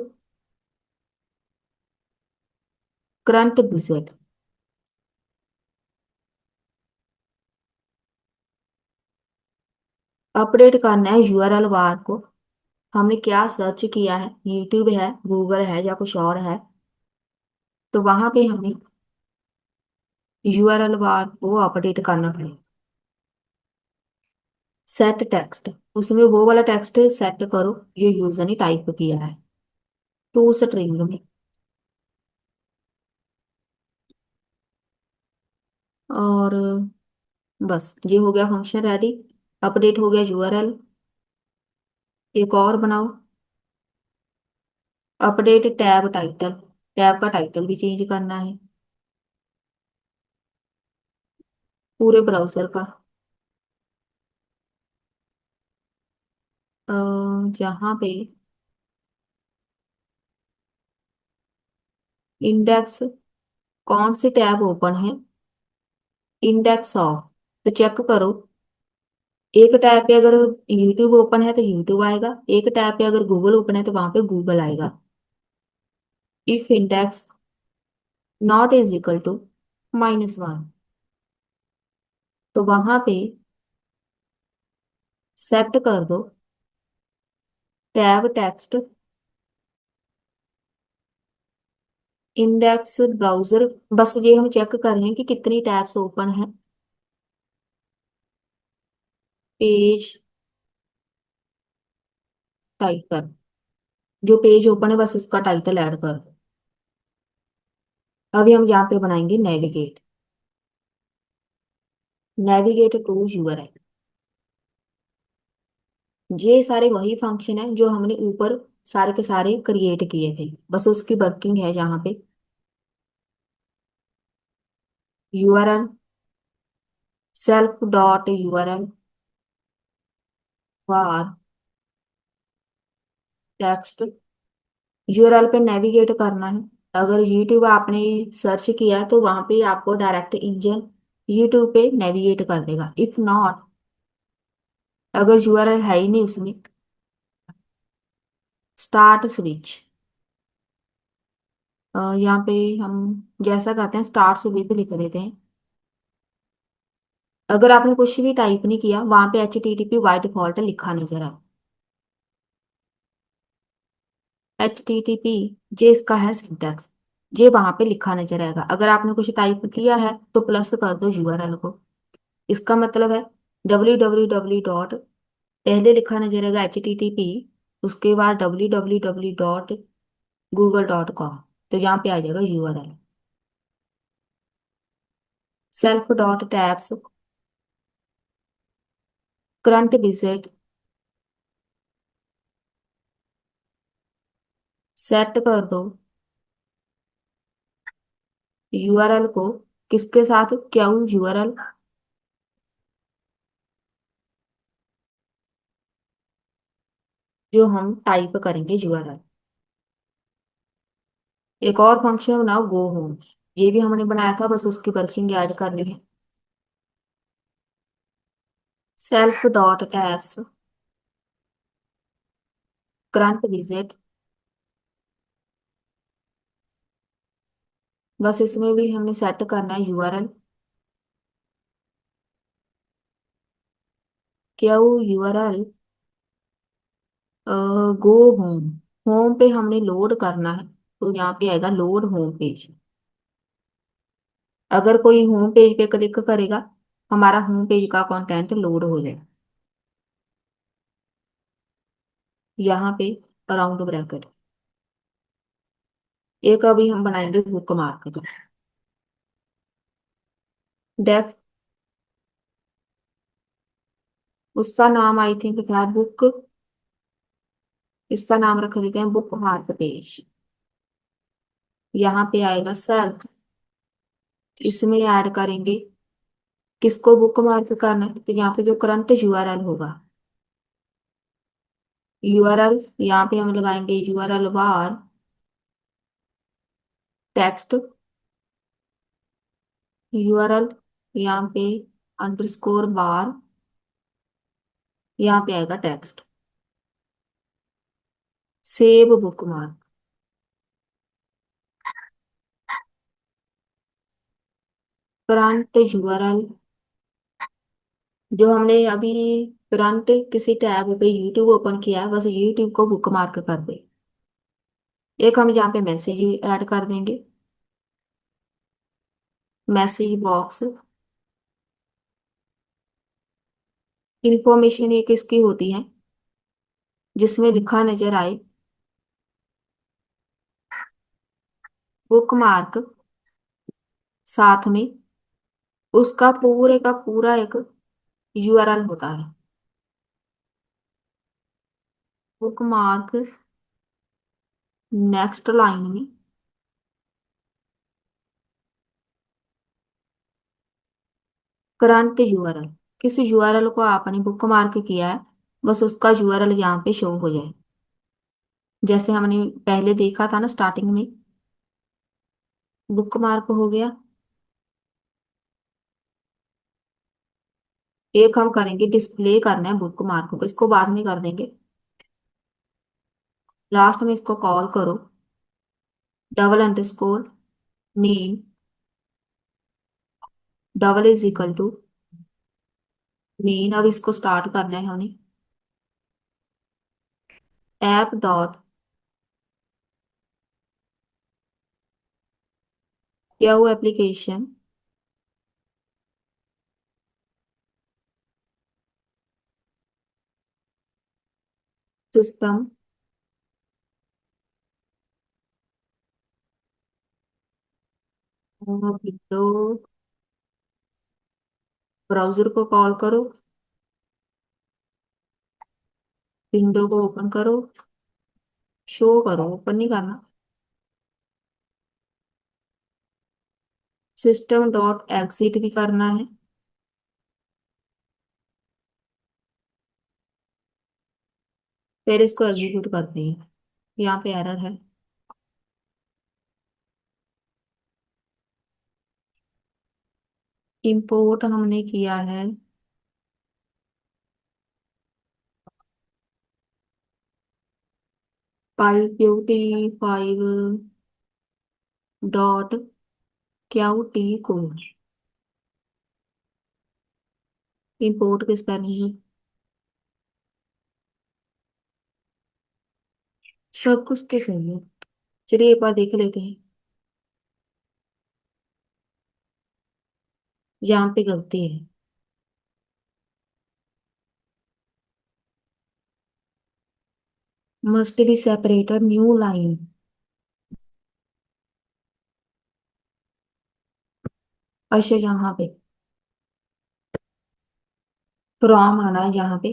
current visit. Update करना है यूआरएल बार को। हमने क्या सर्च किया है, यूट्यूब है, गूगल है, या कुछ और है, तो वहां पे हमें यूआरएल बार को अपडेट करना पड़ेगा। सेट टेक्स्ट, उसमें वो वाला टेक्स्ट सेट करो जो यूजर ने टाइप किया है, टू स्ट्रिंग में। और बस ये हो गया फंक्शन रेडी। अपडेट हो गया यूआरएल। एक और बनाओ। Update tab title. टैब का टाइटल भी चेंज करना है, पूरे ब्राउजर का। जहाँ पे इंडेक्स, कौन सी टैब ओपन है, इंडेक्स ऑफ, तो चेक करो। एक टैब पे अगर यूट्यूब ओपन है तो यूट्यूब आएगा, एक टैब पे अगर गूगल ओपन है तो वहां पे गूगल आएगा। If index not is equal to -1, तो वहां पे सेट कर दो टैब टेक्स्ट इंडेक्स ब्राउजर। बस ये हम चेक कर रहे हैं कि कितनी टैब्स ओपन है। पेज टाइटल, जो पेज ओपन है बस उसका टाइटल ऐड कर दो। अभी हम यहाँ पे बनाएंगे नेविगेट। Navigate to URL. ये सारे वही फंक्शन है जो हमने ऊपर सारे के सारे क्रिएट किए थे, बस उसकी वर्किंग है यहाँ पे। यूआरएल सेल्फ डॉट यूआरएल वार टेक्स्ट। यूआरएल पे नेविगेट करना है। अगर यूट्यूब आपने सर्च किया है तो वहां पे आपको डायरेक्ट इंजन यूट्यूब पे नेविगेट कर देगा। इफ नॉट, अगर यूआरएल है ही नहीं उसमें, स्टार्ट स्विच। यहाँ पे हम जैसा कहते हैं स्टार्ट स्विच लिख देते हैं। अगर आपने कुछ भी टाइप नहीं किया वहां पे HTTP बाय डिफॉल्ट लिखा नजर आए। HTTP जे इसका है सिंटैक्स, ये वहां पे लिखा नजर आएगा। अगर आपने कुछ टाइप किया है तो प्लस कर दो यूआरएल को। इसका मतलब है www डॉट, पहले लिखा नजर आएगा HTTP, उसके बाद www.google.com, तो यहाँ पे आ जाएगा URL. Self dot tabs current visit set कर दो यूआरएल को। किसके साथ? क्यू यूआरएल, जो हम टाइप करेंगे यूआरएल। एक और फंक्शन बनाओ गो होम, ये भी हमने बनाया था, बस उसकी वर्किंग ऐड करनी है। Self dot tabs current visit, बस इसमें भी हमने सेट करना है URL. Q URL go home. Home पे हमने लोड करना है, तो यहाँ पे आएगा लोड होम पेज। अगर कोई होम पेज पे क्लिक करेगा हमारा होम पेज का कंटेंट लोड हो जाए। यहाँ पे अराउंड ब्रैकेट। एक अभी हम बनाएंगे बुक मार्क। डेफ, उसका नाम आई थिंक था बुक, इसका नाम रख देते हैं बुक मार्क पेज। यहाँ पे आएगा सेल्फ, इसमें ऐड करेंगे किसको बुक मार्क करना है, तो यहाँ पे जो करंट यूआरएल होगा, यूआरएल यहाँ पे हम लगाएंगे यूआरएल बार टेक्स्ट यूआरएल, यहाँ पे अंडरस्कोर बार, यहाँ पे आएगा text. Save book mark. Current URL जो हमने अभी करंट किसी टैब पे यूट्यूब ओपन किया है, बस यूट्यूब को बुक मार्क कर दे। एक हम यहाँ पे मैसेज ऐड कर देंगे। मैसेज बॉक्स, इंफॉर्मेशन एक इसकी होती है जिसमें लिखा नजर आए बुक मार्क, साथ में उसका पूरे का पूरा एक यूआरएल होता है। बुक मार्क नेक्स्ट लाइन में करंट यूआरएल, किस यूआरएल को आपने बुक मार्क किया है बस उसका यूआरएल यहाँ पे शो हो जाए। जैसे हमने पहले देखा था ना स्टार्टिंग में, बुक मार्क हो गया। एक हम करेंगे डिस्प्ले करना है बुक मार्क को, इसको बाद में कर देंगे। लास्ट में इसको कॉल करो double underscore name double is equal to main. अब इसको स्टार्ट करना है हमें। App dot Yahoo application system window browser को कॉल करो, विंडो को ओपन करो, शो करो, ओपन नहीं करना। सिस्टम डॉट एग्जिट भी करना है। फिर इसको एग्जीक्यूट करते हैं। यहाँ पे एरर है। इंपोर्ट हमने किया है पाई क्यूटी 5 डॉट क्यू टी को। इंपोर्ट की स्पेलिंग सब कुछ तो सही है। चलिए एक बार देख लेते हैं। यहाँ पे गलती है। Must be separator new line. अच्छा यहाँ पे फ्रॉम आना है यहाँ पे।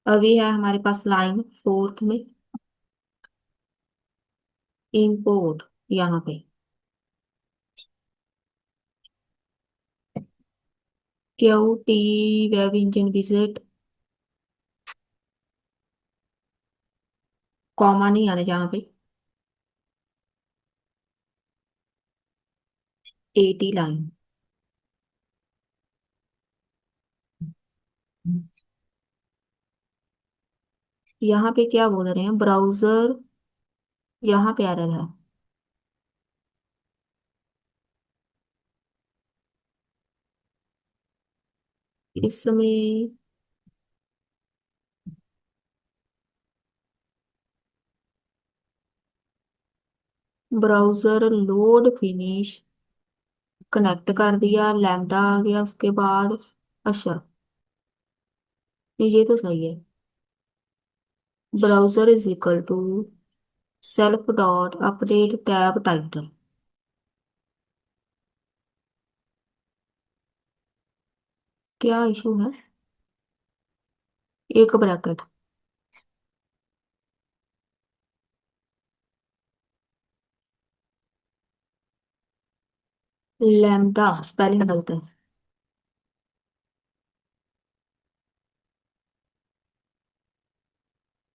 अभी है हमारे पास लाइन फोर्थ में इंपोर्ट यहाँ पे Q T web engine visit comma नहीं आना जहाँ पे एटी लाइन। यहाँ पे क्या बोल रहे हैं ब्राउजर। यहाँ पे एरर है। इसमें ब्राउजर लोड फिनिश कनेक्ट कर दिया, लैम्डा आ गया उसके बाद। अच्छा ये तो सही है। Browser is equal to self dot update tab title. क्या इशू है। एक ब्रैकेट लैम्डा स्पेलिंग गलत है।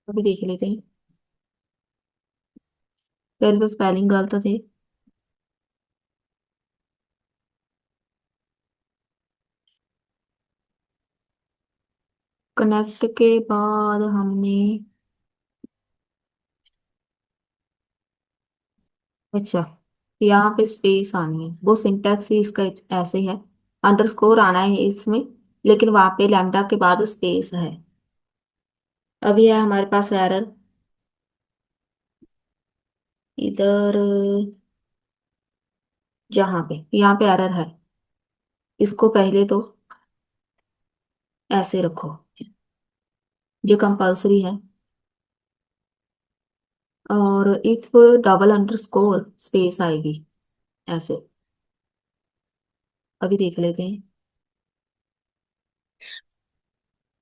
अभी देख लेते हैं। पहले तो स्पेलिंग गलत थे। कनेक्ट के बाद हमने अच्छा यहाँ पे स्पेस आनी है, वो सिंटैक्स ही इसका ऐसे है। अंडरस्कोर आना है इसमें, लेकिन वहां पे लैम्डा के बाद स्पेस है। अभी है हमारे पास एरर इधर, जहाँ पे यहाँ पे एरर है। इसको पहले तो ऐसे रखो, ये कंपलसरी है। और एक डबल अंडरस्कोर स्पेस आएगी ऐसे। अभी देख लेते हैं।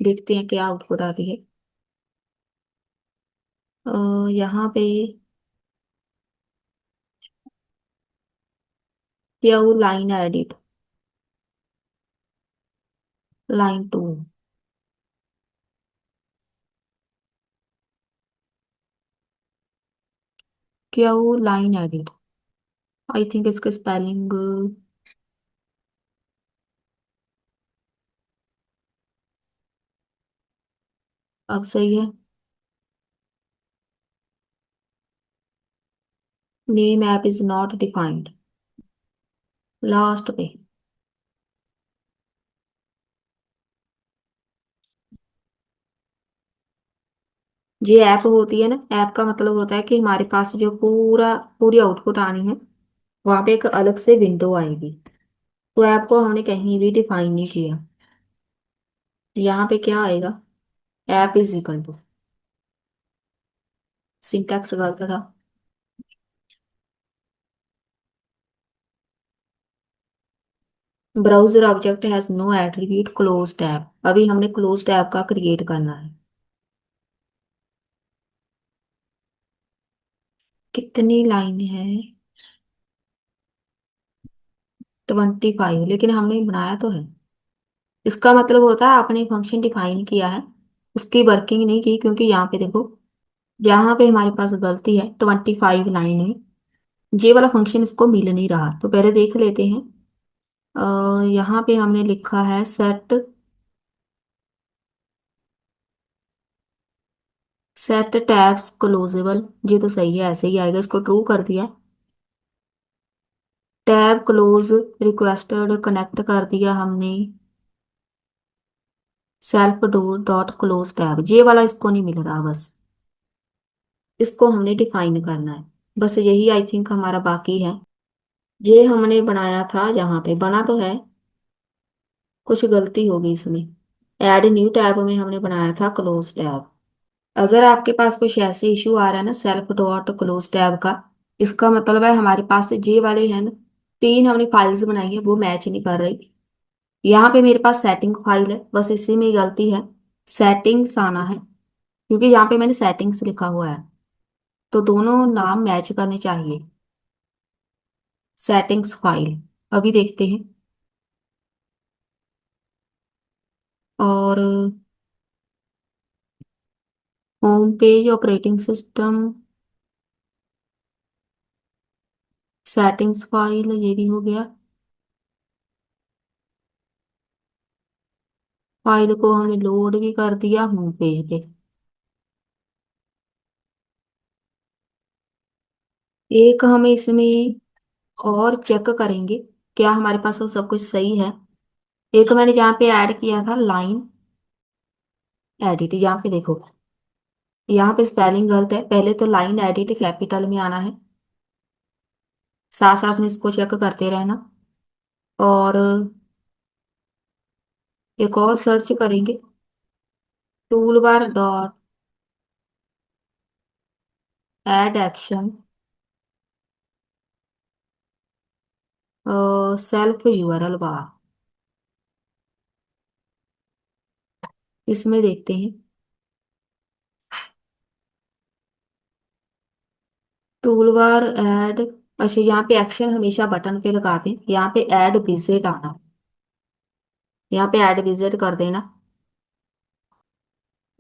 देखते हैं क्या आउटपुट आती है। यहाँ पे क्या वो लाइन एडिट लाइन 2। क्या वो लाइन एडिट आई थिंक इसका स्पेलिंग अब सही है। Name app is not defined last पे। ये ऐप होती है ना, ऐप का मतलब होता है कि हमारे पास जो पूरी आउटपुट आनी है, वहां पे एक अलग से विंडो आएगी। तो ऐप को हमने कहीं भी डिफाइन नहीं किया। यहाँ पे क्या आएगा, app is equal to, syntax गलत था। Browser object has no attribute close tab, अभी हमने क्लोज टैब का क्रिएट करना है। कितनी लाइन है, 25, लेकिन हमने बनाया तो है। इसका मतलब होता है आपने फंक्शन डिफाइन किया है, उसकी वर्किंग नहीं की, क्योंकि यहाँ पे देखो, यहाँ पे हमारे पास गलती है, 25 लाइन में ये वाला फंक्शन इसको मिल नहीं रहा। तो पहले देख लेते हैं। यहाँ पे हमने लिखा है सेट टैब्स क्लोजेबल, ये तो सही है, ऐसे ही आएगा, इसको ट्रू कर दिया। टैब क्लोज रिक्वेस्टेड कनेक्ट कर दिया हमने, self door dot close tab, ये वाला इसको नहीं मिल रहा, बस इसको हमने डिफाइन करना है। बस यही आई थिंक हमारा बाकी है। ये हमने बनाया था, यहाँ पे बना तो है, कुछ गलती होगी इसमें। ऐड न्यू टैब में हमने बनाया था क्लोज टैब। अगर आपके पास कुछ ऐसे इशू आ रहा है ना सेल्फ डॉट क्लोज टैब का, इसका मतलब है हमारे पास जे वाले हैं ना, तीन हमने फाइल्स बनाई है, वो मैच नहीं कर रही। यहाँ पे मेरे पास सेटिंग फाइल है, बस इसी में ही गलती है, सेटिंग्स आना है, क्योंकि यहाँ पे मैंने सेटिंग्स लिखा हुआ है। तो दोनों नाम मैच करने चाहिए। सेटिंग्स फाइल, अभी देखते हैं। और home page, operating system, settings file, ये भी हो गया। फाइल को हमने लोड भी कर दिया होम पेज पे। एक हम इसमें और चेक करेंगे, क्या हमारे पास वो सब कुछ सही है। एक मैंने जहाँ पे ऐड किया था लाइन एडिट, यहाँ पे देखो, यहाँ पे स्पेलिंग गलत है। पहले तो लाइन एडिट कैपिटल में आना है, साथ साथ में इसको चेक करते रहना। और एक और सर्च करेंगे, toolbar dot add action self URL bar, इसमें देखते हैं। टूल बार ऐड, अच्छा यहाँ पे एक्शन हमेशा बटन पे लगाते हैं, यहाँ पे ऐड विजेट आना, यहाँ पे ऐड विजेट कर देना।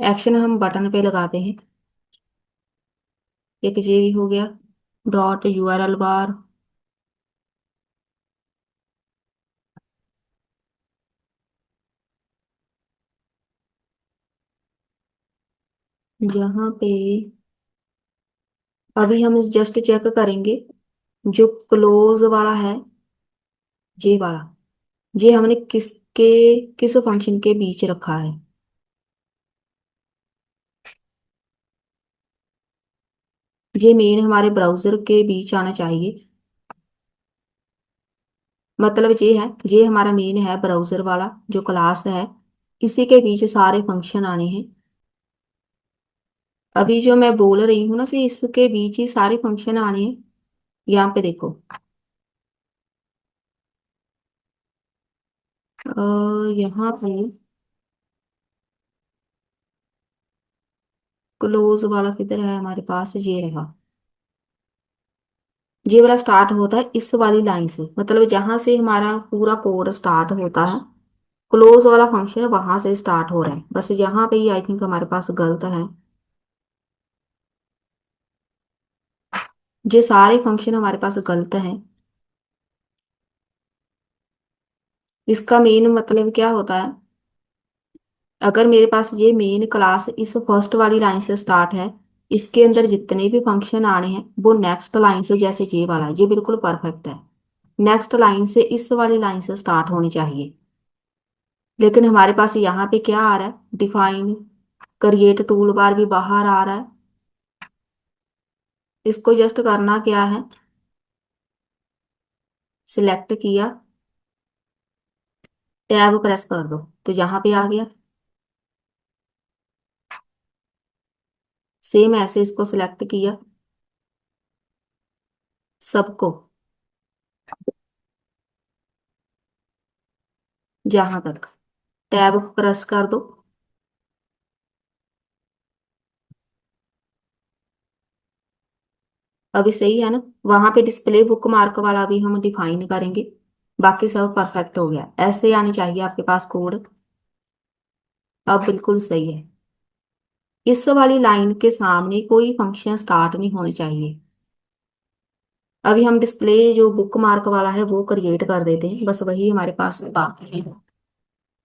एक्शन हम बटन पे लगाते हैं। एक ये भी हो गया, डॉट यूआरएल बार, यहाँ पे अभी हम इस जस्ट चेक करेंगे, जो क्लोज वाला है, ये वाला, ये हमने किस फंक्शन के बीच रखा है। ये मेन हमारे ब्राउजर के बीच आना चाहिए, मतलब ये है, ये हमारा मेन है ब्राउजर वाला जो क्लास है, इसी के बीच सारे फंक्शन आने हैं। अभी जो मैं बोल रही हूँ ना कि इसके बीच ही सारे फंक्शन आने हैं, यहाँ पे देखो। यहाँ पे क्लोज वाला किधर है हमारे पास, ये रहा। ये वाला स्टार्ट होता है इस वाली लाइन से, मतलब जहां से हमारा पूरा कोड स्टार्ट होता है, क्लोज वाला फंक्शन वहां से स्टार्ट हो रहा है। बस यहाँ पे ही आई थिंक हमारे पास गलत है। ये सारे फंक्शन हमारे पास गलत हैं। इसका मेन मतलब क्या होता है, अगर मेरे पास ये मेन क्लास इस फर्स्ट वाली लाइन से स्टार्ट है, इसके अंदर जितने भी फंक्शन आने हैं वो नेक्स्ट लाइन से, जैसे ये वाला ये बिल्कुल परफेक्ट है, नेक्स्ट लाइन से इस वाली लाइन से स्टार्ट होनी चाहिए। लेकिन हमारे पास यहाँ पे क्या आ रहा है, डिफाइन क्रिएट टूल बार भी बाहर आ रहा है। इसको जस्ट करना क्या है, सिलेक्ट किया, टैब प्रेस कर दो तो यहाँ पे आ गया। सेम ऐसे इसको सिलेक्ट किया, सबको, जहां तक, टैब प्रेस कर दो। अभी सही है ना। वहां पे डिस्प्ले बुक मार्क वाला भी हम डिफाइन करेंगे। बाकी सब परफेक्ट हो गया, ऐसे आनी चाहिए आपके पास कोड। अब बिल्कुल सही है। इस वाली लाइन के सामने कोई फंक्शन स्टार्ट नहीं होनी चाहिए। अभी हम डिस्प्ले जो बुक मार्क वाला है वो क्रिएट कर देते हैं, बस वही हमारे पास बाकी है।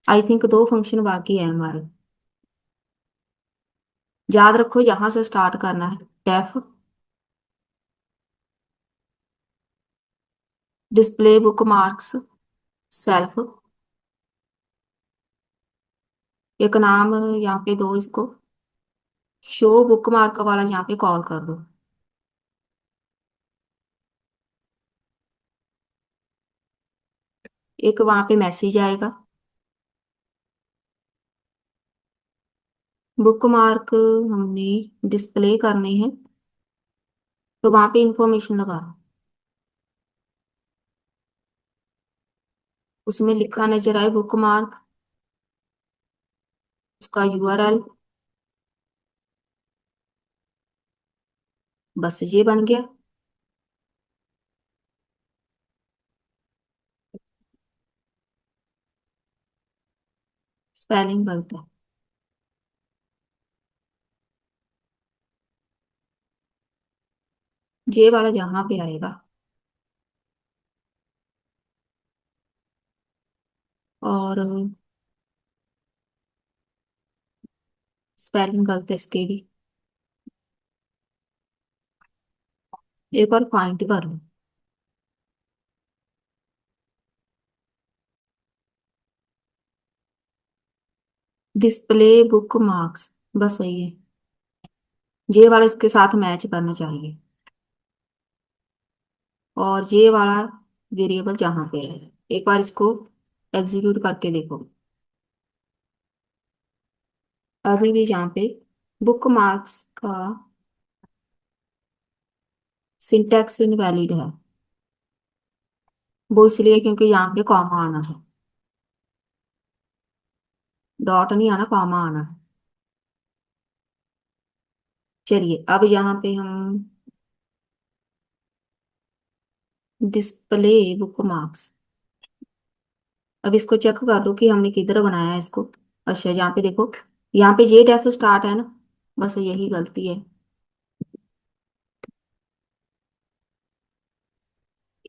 आई थिंक दो फंक्शन बाकी है हमारे। याद रखो यहां से स्टार्ट करना है। Def display bookmarks self, एक नाम यहाँ पे दो इसको, शो बुक मार्क वाला यहाँ पे कॉल कर दो। एक वहां पे मैसेज आएगा, बुक मार्क हमने डिस्प्ले करने हैं, तो वहां पे इंफॉर्मेशन लगा, उसमें लिखा नजर आए बुक मार्क, उसका यूआरएल, बस ये बन गया। स्पेलिंग गलत है, ये वाला यहाँ पे आएगा, और स्पेलिंग गलत है इसके भी। एक बार फाइंड कर लो, डिस्प्ले बुक मार्क्स, बस सही है। ये वाला इसके साथ मैच करना चाहिए, और ये वाला वेरिएबल जहाँ पे है। एक बार इसको एग्जीक्यूट करके देखो। अभी भी यहाँ पे बुक मार्क्स का सिंटैक्स इनवैलिड है, वो इसलिए क्योंकि यहाँ पे कॉमा आना है, डॉट नहीं आना, कॉमा आना है। चलिए अब यहाँ पे हम डिस्प्ले बुक मार्क्स, अब इसको चेक कर लो कि हमने किधर बनाया है इसको। अच्छा यहाँ पे देखो, यहाँ पे जे डेफ स्टार्ट है ना, बस यही गलती है।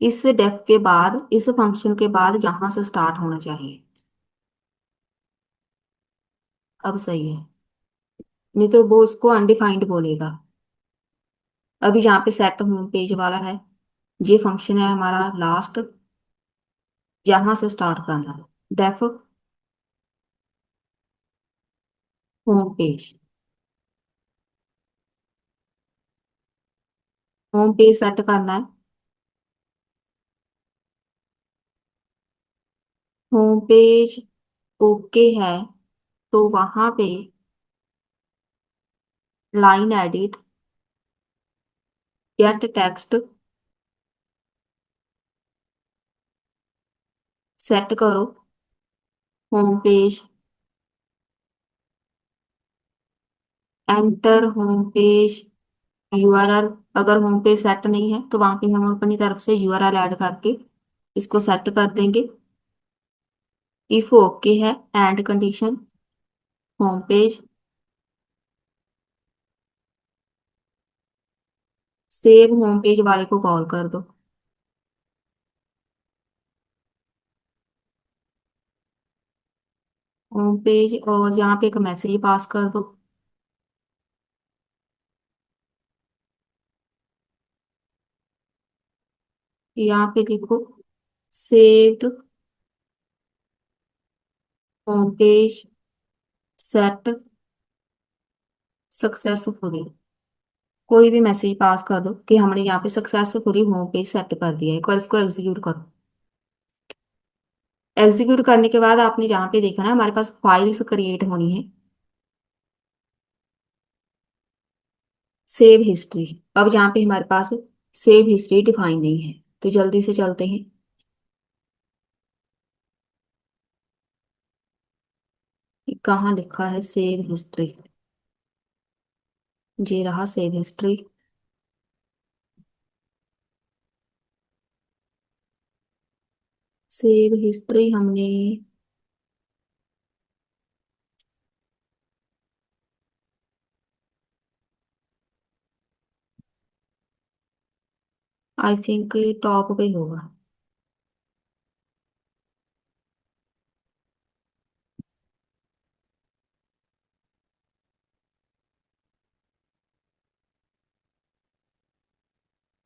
इस डेफ के बाद, इस फंक्शन के बाद जहां से स्टार्ट होना चाहिए। अब सही है, नहीं तो वो उसको अनडिफाइंड बोलेगा। अभी यहाँ पे सेट होम पेज वाला है, ये फंक्शन है हमारा लास्ट, जहां से स्टार्ट करना है। Def home page, home page set करना है। होम पेज ओके है, तो वहां पे line edit, get text set करो, home page, enter home page URL. अगर होम पेज सेट नहीं है तो वहां पे हम अपनी तरफ से यूआरएल ऐड करके इसको सेट कर देंगे। इफ ओके है, and condition, home page, save home page वाले को कॉल कर दो। होम पेज, और यहाँ पे एक मैसेज पास कर दो। यहाँ पे लिखो saved home page set successfully कोई भी मैसेज पास कर दो कि हमने यहाँ पे सक्सेसफुली होम पेज सेट कर दिया है। एक बार इसको एग्जीक्यूट करो। एग्जीक्यूट करने के बाद आपने जहाँ पे देखा ना हमारे पास फाइल्स क्रिएट होनी है। Save history. अब जहाँ पे हमारे पास सेव हिस्ट्री डिफाइन नहीं है, तो जल्दी से चलते हैं। ये कहाँ लिखा है सेव हिस्ट्री? ये रहा सेव हिस्ट्री। सेव हिस्ट्री हमने आई थिंक टॉप पे होगा।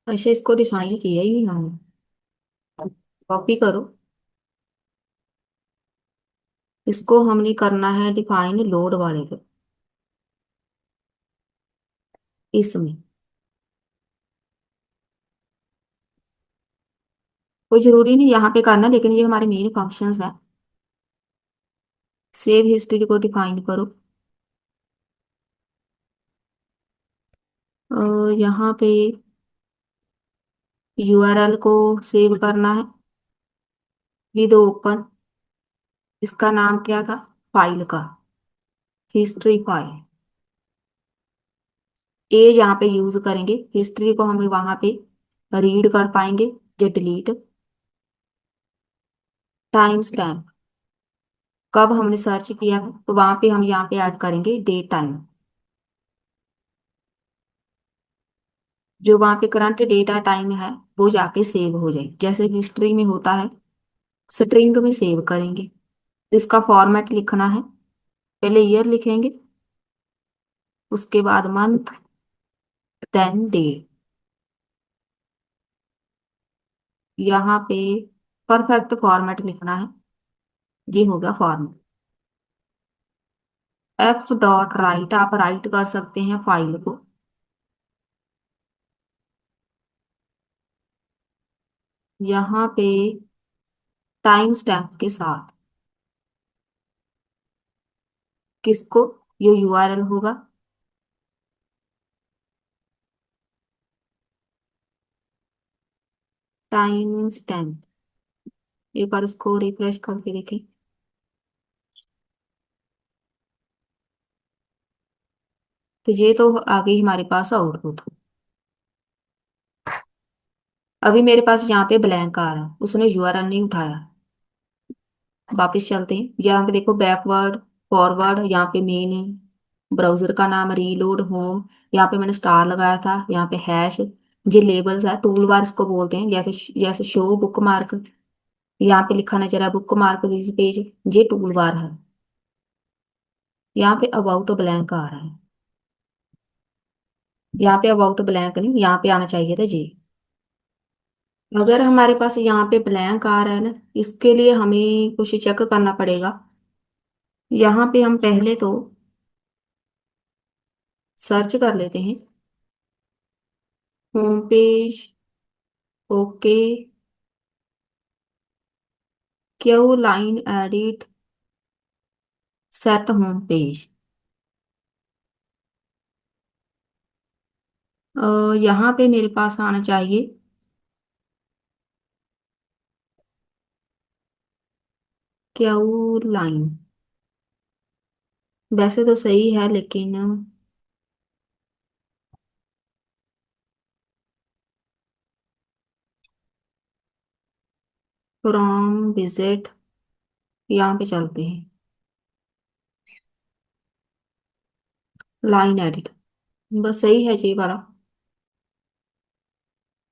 अच्छा, इसको डिफाइन किया ही नहीं हमने। कॉपी करो। इसको हमने करना है डिफाइन लोड वाले को। इसमें कोई जरूरी नहीं यहाँ पे करना, लेकिन ये हमारे मेन फंक्शंस है। सेव हिस्ट्री को डिफाइन करो। यहाँ पे यूआरएल को सेव करना है विद ओपन। इसका नाम क्या था फाइल का? History file. ए यहाँ पे यूज करेंगे, हिस्ट्री को हम वहां पे रीड कर पाएंगे या डिलीट। टाइम स्टैम्प, कब हमने सर्च किया था तो वहां पे हम यहाँ पे ऐड करेंगे डेट टाइम। जो वहां पे करंट डेटा टाइम है वो जाके सेव हो जाए, जैसे हिस्ट्री में होता है। स्ट्रिंग में सेव करेंगे। इसका फॉर्मेट लिखना है। पहले ईयर लिखेंगे, उसके बाद मंथ, देन डे। यहाँ पे परफेक्ट फॉर्मेट लिखना है। ये हो गया फॉर्मेट। एफ डॉट राइट, आप राइट कर सकते हैं फाइल को। यहाँ पे टाइम स्टैम्प के साथ किसको, ये यूआरएल होगा। Time stamp. एक बार इसको रिफ्रेश करके देखें। तो ये तो आ गई हमारे पास आउटपुट। अभी मेरे पास यहाँ पे ब्लैंक आ रहा है, उसने यूआरएल नहीं उठाया। वापस चलते हैं, यहाँ पे देखो बैकवर्ड फॉरवर्ड, यहाँ पे मेन ब्राउजर का नाम, रीलोड, होम। यहाँ पे मैंने स्टार लगाया था, यहाँ पे हैश। ये लेबल्स है, टूल बार इसको बोलते हैं। जैसे जैसे शो बुक मार्क, यहाँ पे लिखा नजर है बुक मार्क दिस पेज, ये टूल बार है। यहाँ पे अबाउट ब्लैंक आ रहा है। यहाँ पे अबाउट ब्लैंक नहीं, यहाँ पे आना चाहिए था जी। अगर हमारे पास यहाँ पे ब्लैंक आ रहा है ना, इसके लिए हमें कुछ चेक करना पड़ेगा। यहाँ पे हम पहले तो सर्च कर लेते हैं home page. Okay, Q line edit set home page. यहाँ पे मेरे पास आना चाहिए क्यू लाइन। वैसे तो सही है लेकिन फ्रॉम विजिट, यहाँ पे चलते हैं लाइन एडिट। बस सही है जी वाला।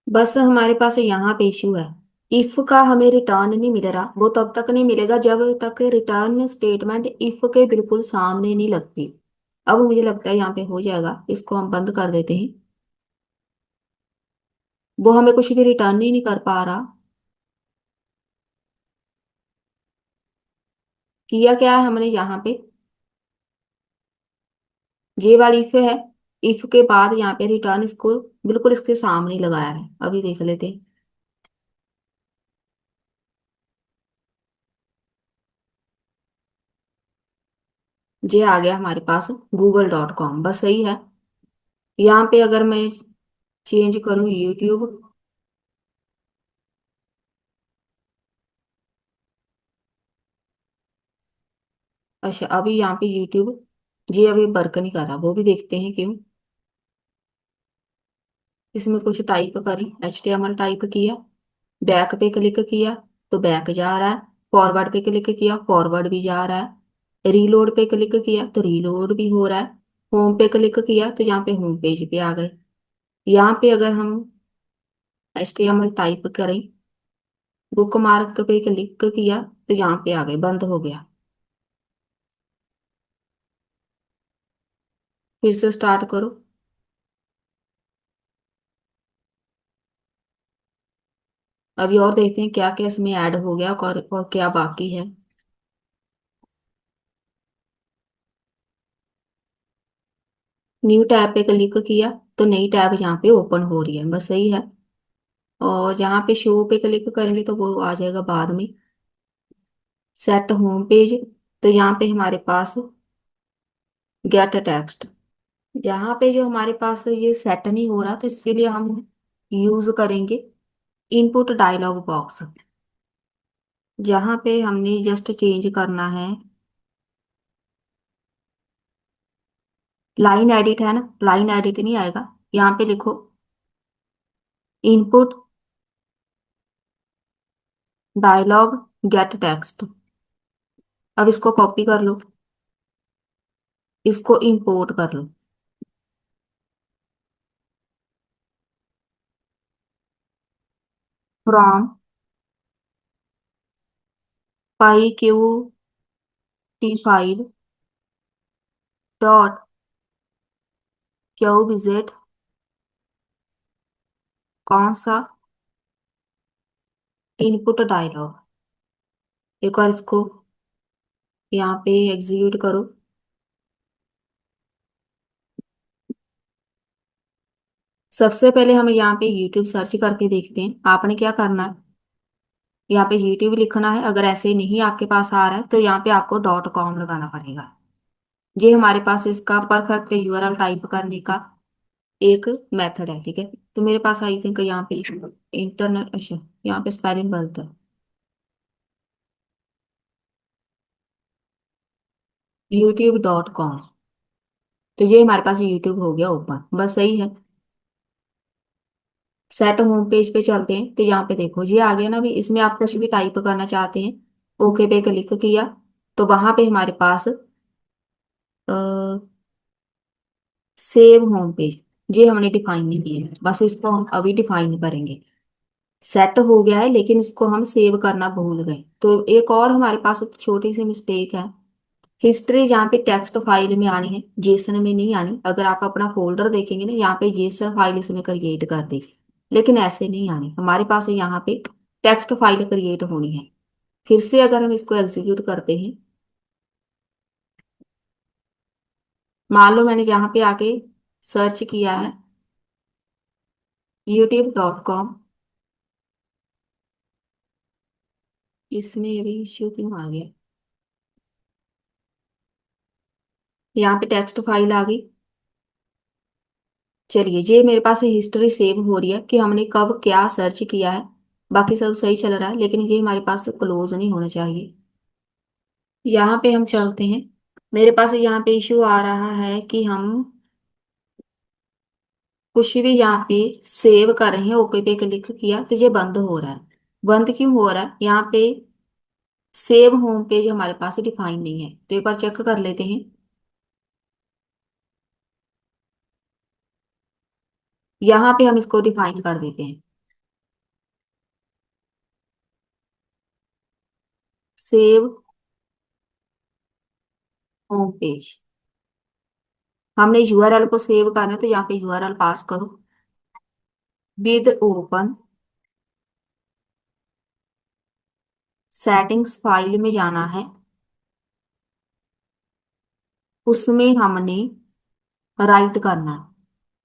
बस हमारे पास यहाँ पे इशू है। इफ का हमें रिटर्न नहीं मिल रहा, वो तब तक नहीं मिलेगा जब तक रिटर्न स्टेटमेंट इफ के बिल्कुल सामने नहीं लगती। अब मुझे लगता है यहाँ पे हो जाएगा, इसको हम बंद कर देते हैं। वो हमें कुछ भी रिटर्न ही नहीं कर पा रहा। किया क्या है हमने यहाँ पे, ये वाली इफ है। इफ के बाद यहाँ पे रिटर्न इसको बिल्कुल इसके सामने लगाया है, अभी देख लेते हैं। ये आ गया हमारे पास google.com, बस सही है। यहाँ पे अगर मैं चेंज करूँ यूट्यूब। अच्छा, अभी यहाँ पे यूट्यूब ये अभी वर्क नहीं कर रहा, वो भी देखते हैं क्यों। इसमें कुछ टाइप करी, HTML टाइप किया, बैक पे क्लिक किया तो बैक जा रहा है, फॉरवर्ड पे क्लिक किया फॉरवर्ड भी जा रहा है, रीलोड पे क्लिक किया तो रीलोड भी हो रहा है, होम पे क्लिक किया तो यहाँ पे होम पेज पे आ गए। यहाँ पे अगर हम HTML टाइप करें, बुक मार्क पे क्लिक किया तो यहाँ पे आ गए, बंद हो गया। फिर से स्टार्ट करो। अभी और देखते हैं क्या क्या इसमें ऐड हो गया और क्या बाकी है। न्यू टैब पे क्लिक किया तो नई टैब यहाँ पे ओपन हो रही है, बस सही है। और यहाँ पे शो पे क्लिक करेंगे तो वो आ जाएगा बाद में। सेट होम पेज, तो यहाँ पे हमारे पास गेट टेक्स्ट। यहाँ पे जो हमारे पास ये सेट नहीं हो रहा तो इसके लिए हम यूज करेंगे इनपुट डायलॉग बॉक्स। जहाँ पे हमने जस्ट चेंज करना है, लाइन एडिट है ना, लाइन एडिट नहीं आएगा, यहाँ पे लिखो इनपुट डायलॉग गेट टेक्स्ट। अब इसको कॉपी कर लो, इसको इंपोर्ट कर लो। फ्रॉम PyQt5 डॉट क्यू विजिट, कौन सा, इनपुट डायलॉग। एक बार इसको यहाँ पे एग्जीक्यूट करो। सबसे पहले हम यहाँ पे यूट्यूब सर्च करके देखते हैं। आपने क्या करना है, यहाँ पे यूट्यूब लिखना है, अगर ऐसे नहीं आपके पास आ रहा है तो यहाँ पे आपको .com लगाना पड़ेगा। ये हमारे पास इसका परफेक्ट यूआरएल टाइप करने का एक मेथड है, ठीक है। तो मेरे पास आई थिंक यहाँ पे इंटरनेट, अच्छा यहाँ पे स्पेलिंग गलत है, YouTube.com। तो ये हमारे पास यूट्यूब हो गया ओपन, बस सही है। सेट होम पेज पे चलते हैं तो यहाँ पे देखो ये आ गया ना। अभी इसमें आप कुछ भी टाइप करना चाहते हैं, ओके पे क्लिक किया तो वहां पे हमारे पास सेव होम पेज, ये हमने डिफाइन नहीं किया है, बस इसको हम अभी डिफाइन करेंगे। सेट हो गया है लेकिन इसको हम सेव करना भूल गए, तो एक और हमारे पास एक छोटी सी मिस्टेक है। हिस्ट्री यहाँ पे टेक्स्ट फाइल में आनी है, जेसन में नहीं आनी। अगर आप अपना फोल्डर देखेंगे ना, यहाँ पे जेसन फाइल इसने क्रिएट कर दी, लेकिन ऐसे नहीं आनी हमारे पास, यहाँ पे टेक्स्ट फाइल क्रिएट होनी है। फिर से अगर हम इसको एग्जीक्यूट करते हैं, मान लो मैंने यहाँ पे आके सर्च किया है YouTube.com, इसमें अभी इश्यू क्यों आ गया। यहाँ पे टेक्स्ट फाइल आ गई। चलिए, ये मेरे पास हिस्ट्री सेव हो रही है कि हमने कब क्या सर्च किया है, बाकी सब सही चल रहा है, लेकिन ये हमारे पास क्लोज नहीं होना चाहिए। यहाँ पे हम चलते हैं। मेरे पास यहाँ पे इशू आ रहा है कि हम कुछ भी यहाँ पे सेव कर रहे हैं, ओके पे क्लिक किया तो ये बंद हो रहा है। बंद क्यों हो रहा है, यहाँ पे सेव होम पेज हमारे पास डिफाइन नहीं है, तो एक बार चेक कर लेते हैं। यहाँ पे हम इसको डिफाइन कर देते हैं, सेव होम पेज। हमने यूआरएल को सेव करना है तो यहाँ पे यूआरएल पास करो, विद ओपन सेटिंग्स फाइल में जाना है। उसमें हमने राइट करना है,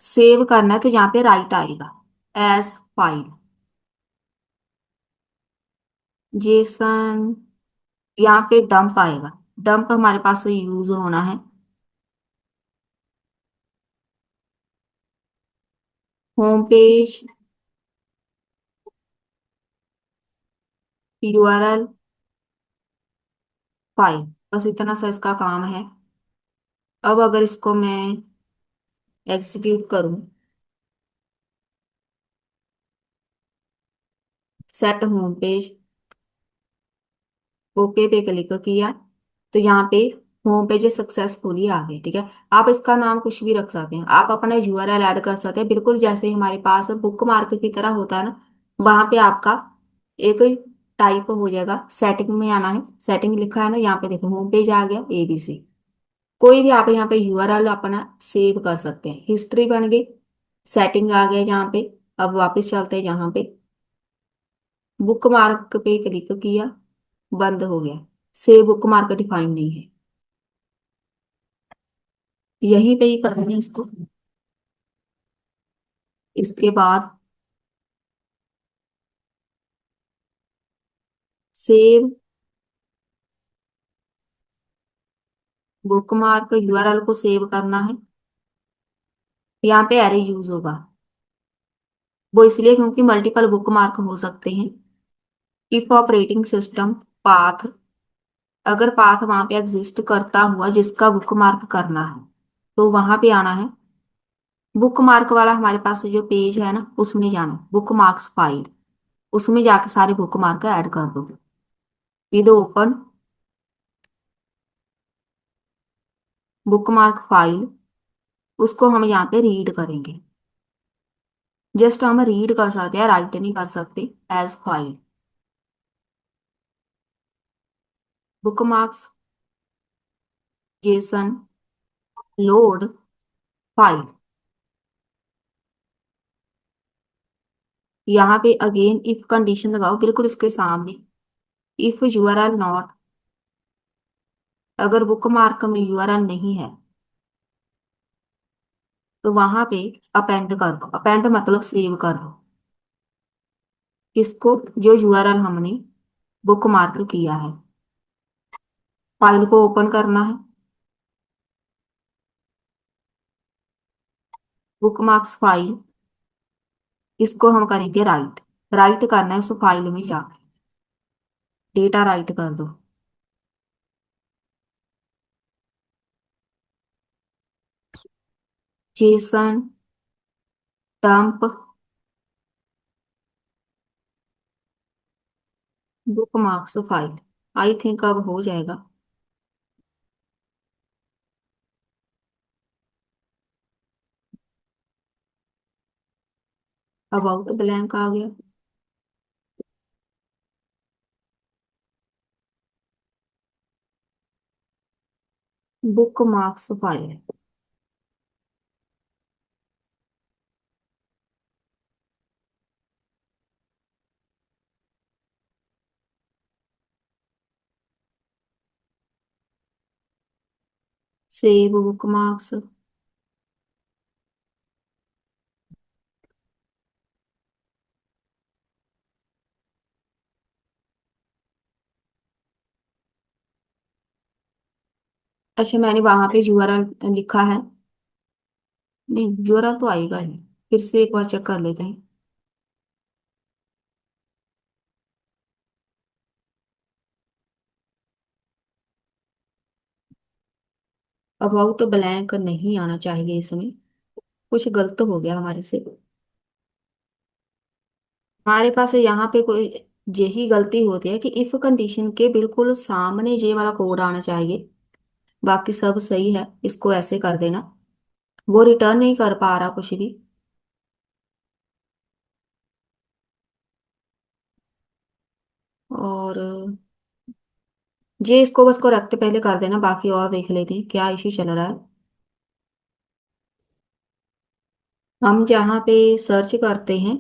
सेव करना है, तो यहाँ पे राइट आएगा एज फाइल। जेसन, यहाँ पे डंप आएगा। डंप हमारे पास यूज होना है। Home page, URL, file. बस इतना सा इसका काम है। अब अगर इसको मैं एग्जीक्यूट करूं, सेट होम पेज, ओके पे क्लिक किया, तो यहाँ पे होम पेज सक्सेसफुली आ गए। ठीक है, आप इसका नाम कुछ भी रख सकते हैं, आप अपना यूआरएल ऐड कर सकते हैं, बिल्कुल जैसे हमारे पास बुक मार्क की तरह होता है ना। वहां पे आपका एक टाइप हो जाएगा। सेटिंग में आना है, सेटिंग लिखा है ना, यहाँ पे देखो होम पेज आ गया ABC। कोई भी आप यहाँ पे यूआरएल अपना सेव कर सकते हैं। हिस्ट्री बन गई, सेटिंग आ गया यहाँ पे। अब वापस चलते हैं यहाँ पे, बुक मार्क पे क्लिक किया, बंद हो गया। सेव बुक मार्क डिफाइन नहीं है, यहीं पे ही करना है इसको। इसके बाद सेव बुक मार्क यूआरएल को सेव करना है। यहाँ पे एरे यूज होगा, वो इसलिए क्योंकि मल्टीपल बुक मार्क हो सकते हैं। इफ ऑपरेटिंग सिस्टम पाथ, अगर पाथ वहां पे एग्जिस्ट करता हुआ जिसका बुक मार्क करना है, तो वहां पे आना है। बुक मार्क वाला हमारे पास जो पेज है ना, उसमें जाना है, बुक मार्क्स फाइल, उसमें जाके सारे बुक मार्क ऐड कर दो। With open book mark file, उसको हम यहाँ पे रीड करेंगे। जस्ट हम रीड कर सकते हैं, राइट नहीं कर सकते। As file, bookmarks JSON load file. यहाँ पे अगेन इफ कंडीशन लगाओ, बिल्कुल इसके सामने। इफ यूआरएल नॉट, अगर बुक मार्क में यूआरएल नहीं है, तो वहां पे अपेंड कर दो। अपेंड मतलब सेव कर दो इसको, जो यूआरएल हमने बुक मार्क किया है। फाइल को ओपन करना है, बुक मार्क्स फाइल, इसको हम करेंगे राइट। राइट करना है उस फाइल में जाके, डेटा राइट कर दो। Jason dump book marks file. I think अब हो जाएगा। अबाउट ब्लैंक आ गया। Book marks file, save book marks. अच्छा, मैंने वहां पे यूआरएल लिखा है, नहीं यूआरएल तो आएगा ही। फिर से एक बार चेक कर लेते हैं। अबाउट ब्लैंक नहीं आना चाहिए इसमें, कुछ गलत हो गया हमारे से। हमारे पास यहाँ पे कोई यही गलती होती है कि इफ कंडीशन के बिल्कुल सामने ये वाला कोड आना चाहिए। बाकी सब सही है, इसको ऐसे कर देना। वो रिटर्न नहीं कर पा रहा कुछ भी। और ये इसको बस करेक्ट पहले कर देना, बाकी और देख लेते हैं क्या इश्यू चल रहा है। हम जहाँ पे सर्च करते हैं,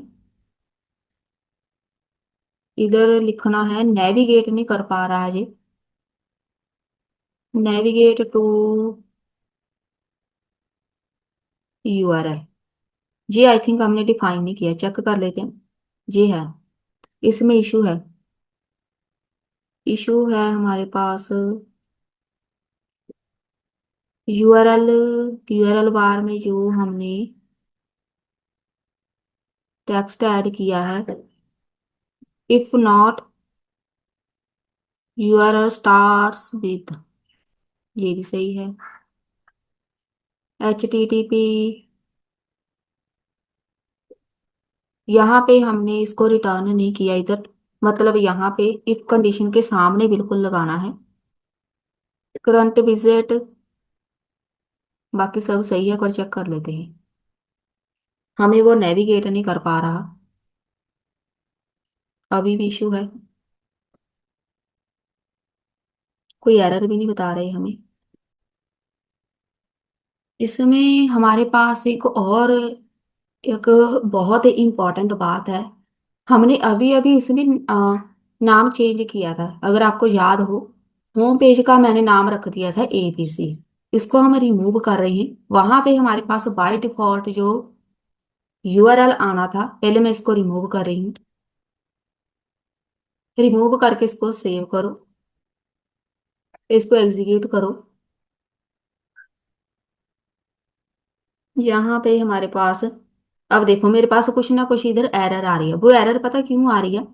इधर लिखना है, नेविगेट नहीं कर पा रहा है ये। Navigate to URL. ये आई थिंक हमने डिफाइन नहीं किया, चेक कर लेते हैं। ये है, इसमें इशू है। इशू है हमारे पास यूआरएल। यूआरएल बार में जो हमने टेक्स्ट ऐड किया है, if not URL starts with, ये भी सही है। HTTP, यहाँ पे हमने इसको रिटर्न नहीं किया इधर, मतलब यहाँ पे इफ कंडीशन के सामने बिल्कुल लगाना है। करंट विजिट, बाकी सब सही है, पर चेक कर लेते हैं। हमें वो नेविगेट नहीं कर पा रहा, अभी भी इशू है। कोई एरर भी नहीं बता रहे हमें। इसमें हमारे पास एक और, एक बहुत इम्पोर्टेंट बात है। हमने अभी अभी इसमें नाम चेंज किया था, अगर आपको याद हो। होम पेज का मैंने नाम रख दिया था ABC। इसको हम रिमूव कर रहे हैं। वहां पे हमारे पास बाय डिफॉल्ट जो URL आना था, पहले मैं इसको रिमूव कर रही हूँ। रिमूव करके इसको सेव करो, इसको एग्जीक्यूट करो। यहाँ पे हमारे पास, अब देखो मेरे पास कुछ ना कुछ इधर एरर आ रही है। वो एरर पता क्यों आ रही है?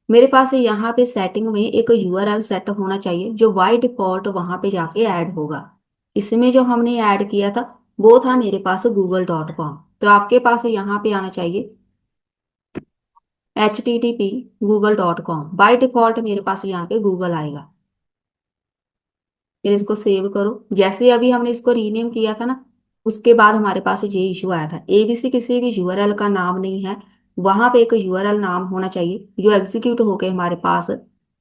मेरे पास यहाँ पे सेटिंग में एक URL सेट होना चाहिए जो बाय डिफॉल्ट वहां पे जाके ऐड होगा। इसमें जो हमने ऐड किया था वो था मेरे पास google.com। तो आपके पास यहाँ पे आना चाहिए HTTP google.com। बाय डिफॉल्ट मेरे पास यहाँ पे गूगल आएगा। फिर इसको सेव करो। जैसे अभी हमने इसको रीनेम किया था ना, उसके बाद हमारे पास ये इशू आया था। ABC किसी भी URL का नाम नहीं है, वहां पे एक URL नाम होना चाहिए जो एग्जीक्यूट होके हमारे पास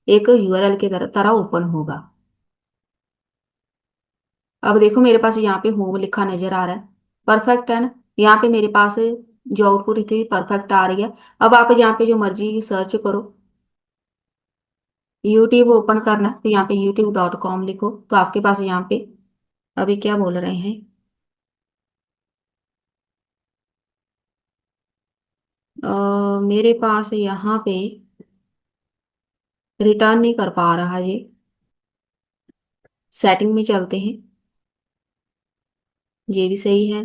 एक URL के तरह तरह ओपन होगा। अब देखो मेरे पास यहाँ पे होम लिखा नजर आ रहा है, परफेक्ट है ना। यहाँ पे मेरे पास जो आउटपुट थी परफेक्ट आ रही है। अब आप यहाँ पे जो मर्जी सर्च करो। यूट्यूब ओपन करना है तो यहाँ पे youtube.com लिखो, तो आपके पास यहाँ पे अभी क्या बोल रहे हैं, मेरे पास यहाँ पे रिटर्न नहीं कर पा रहा ये। सेटिंग में चलते हैं, ये भी सही है।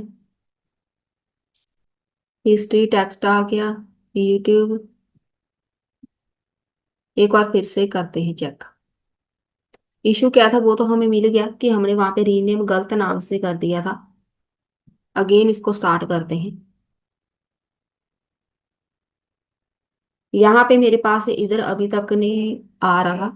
हिस्ट्री टेक्स्ट आ गया, यूट्यूब। एक बार फिर से करते हैं चेक। इशू क्या था वो तो हमें मिल गया कि हमने वहां पे रीनेम गलत नाम से कर दिया था। अगेन इसको स्टार्ट करते हैं। यहाँ पे मेरे पास इधर अभी तक नहीं आ रहा,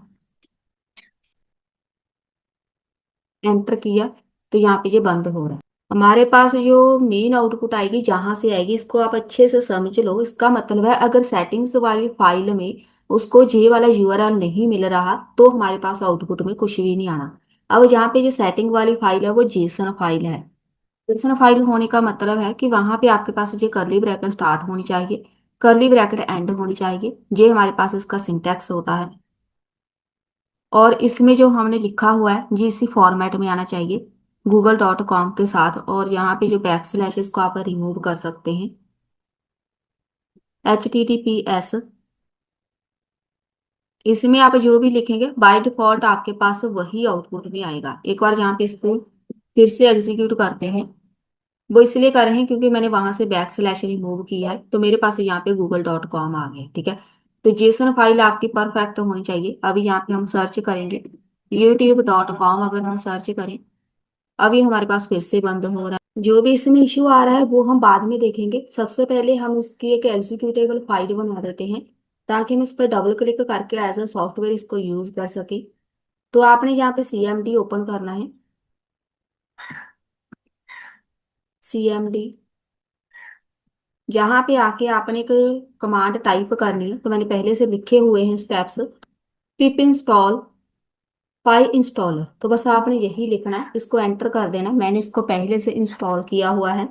एंटर किया तो यहाँ पे ये बंद हो रहा है। हमारे पास जो मेन आउटपुट आएगी जहां से आएगी, इसको आप अच्छे से समझ लो। इसका मतलब है अगर सेटिंग्स वाली फाइल में उसको जे वाला URL नहीं मिल रहा तो हमारे पास आउटपुट में कुछ भी नहीं आना। अब यहाँ पे जो सेटिंग वाली फाइल है वो जेसन फाइल है। जेसन फाइल होने का मतलब है कि वहां पे आपके पास ये करली ब्रैकेट स्टार्ट होनी चाहिए, करली ब्रैकेट एंड होनी चाहिए। ये हमारे पास इसका सिंटैक्स होता है। और इसमें जो हमने लिखा हुआ है जी इसी फॉर्मेट में आना चाहिए google.com के साथ। और यहाँ पे जो बैक स्लैश इसको आप रिमूव कर सकते हैं। HTTPS, इसमें आप जो भी लिखेंगे बाय डिफॉल्ट आपके पास वही आउटपुट में आएगा। एक बार यहाँ पे इसको फिर से एग्जीक्यूट करते हैं। वो इसलिए कर रहे हैं क्योंकि मैंने वहां से बैक स्लैश रिमूव किया है, तो मेरे पास यहाँ पे google.com आ गया। ठीक है, तो जेसन फाइल आपकी परफेक्ट होनी चाहिए। अभी यहाँ पे हम सर्च करेंगे youtube.com, अगर हम सर्च करें अभी हमारे पास फिर से बंद हो रहा है। जो भी इसमें इश्यू आ रहा है वो हम बाद में देखेंगे। सबसे पहले हम इसकी एक एग्जीक्यूटेबल फाइल बना देते हैं ताकि हम इस पर डबल क्लिक करके एज अ सॉफ्टवेयर इसको यूज कर सके। तो आपने यहाँ पे CMD ओपन करना है। CMD, जहाँ पे आके आपने एक कमांड टाइप करनी है, तो मैंने पहले से लिखे हुए हैं स्टेप्स। पिप इंस्टॉल पाई इंस्टॉलर, तो बस आपने यही लिखना है, इसको एंटर कर देना। मैंने इसको पहले से इंस्टॉल किया हुआ है।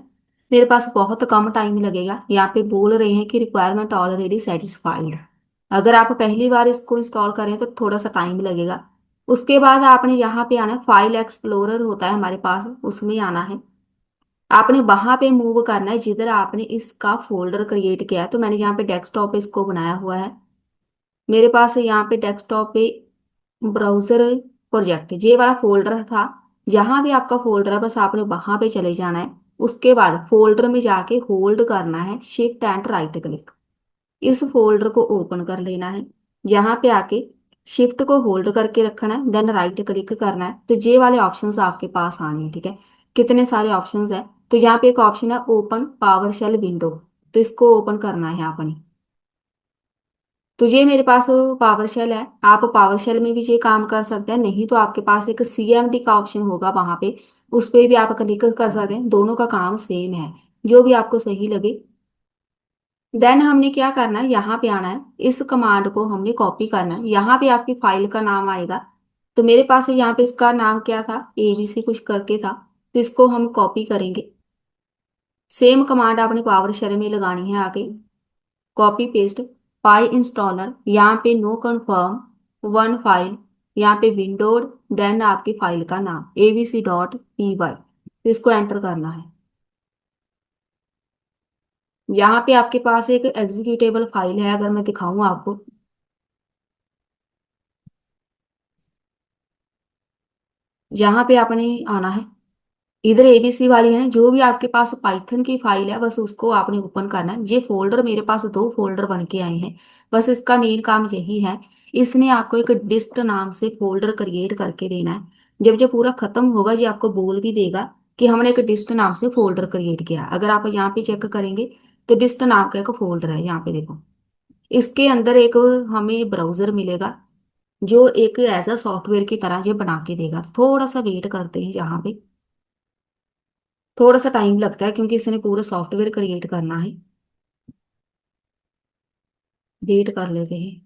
मेरे पास बहुत कम टाइम लगेगा। यहाँ पे बोल रहे हैं कि रिक्वायरमेंट ऑलरेडी सेटिस्फाइड। अगर आप पहली बार इसको इंस्टॉल करें तो थोड़ा सा टाइम लगेगा। उसके बाद आपने यहाँ पे आना है, फाइल एक्सप्लोरर होता है हमारे पास, उसमें आना है। आपने वहां पे मूव करना है जिधर आपने इसका फोल्डर क्रिएट किया है। तो मैंने यहाँ पे डेस्कटॉप पे इसको बनाया हुआ है। मेरे पास यहाँ पे डेस्कटॉप पे ब्राउजर प्रोजेक्ट ये वाला फोल्डर था। जहां भी आपका फोल्डर है बस आपने वहां पे चले जाना है। उसके बाद फोल्डर में जाके होल्ड करना है, शिफ्ट एंड राइट क्लिक, इस फोल्डर को ओपन कर लेना है। यहाँ पे आके शिफ्ट को होल्ड करके रखना है, देन राइट क्लिक करना है। तो ये वाले ऑप्शंस आपके पास आने हैं, ठीक है। कितने सारे ऑप्शंस है। तो यहाँ पे एक ऑप्शन है ओपन पावर शेल विंडो, तो इसको ओपन करना है आपने। तो ये मेरे पास पावर शेल है। आप पावर शेल में भी ये काम कर सकते हैं, नहीं तो आपके पास एक सीएमडी का ऑप्शन होगा वहां पे, उस पे भी आप क्लिक कर सकते हैं। दोनों का काम सेम है, जो भी आपको सही लगे। देन हमने क्या करना है, यहाँ पे आना है, इस कमांड को हमने कॉपी करना है। यहाँ पे आपकी फाइल का नाम आएगा। तो मेरे पास यहाँ पे इसका नाम क्या था, एबीसी कुछ करके था। तो इसको हम कॉपी करेंगे। सेम कमांड आपने पावर शेल में लगानी है आगे। कॉपी पेस्ट, पाई इंस्टॉलर, यहाँ पे नो कन्फर्म वन फाइल, यहाँ पे विंडोड, देन आपकी फाइल का नाम abc.py, इसको एंटर करना है। यहाँ पे आपके पास एक एग्जीक्यूटेबल फाइल है, अगर मैं दिखाऊं आपको। यहाँ पे आपने आना है, इधर एबीसी वाली है ना, जो भी आपके पास पाइथन की फाइल है बस उसको आपने ओपन करना है। ये फोल्डर मेरे पास दो फोल्डर बन के आए हैं, बस इसका मेन काम यही है। इसने आपको एक डिस्ट नाम से फोल्डर क्रिएट करके देना है। जब ये पूरा खत्म होगा ये आपको बोल भी देगा कि हमने एक डिस्ट नाम से फोल्डर क्रिएट किया। अगर आप यहाँ पे चेक करेंगे तो डिस्ट नाम का एक फोल्डर है, यहाँ पे देखो। इसके अंदर एक हमें ब्राउजर मिलेगा, जो एक ऐसा सॉफ्टवेयर की तरह ये बना के देगा। थोड़ा सा वेट करते हैं यहाँ पे, थोड़ा सा टाइम लगता है क्योंकि इसने पूरा सॉफ्टवेयर क्रिएट करना है। वेट कर लेते हैं।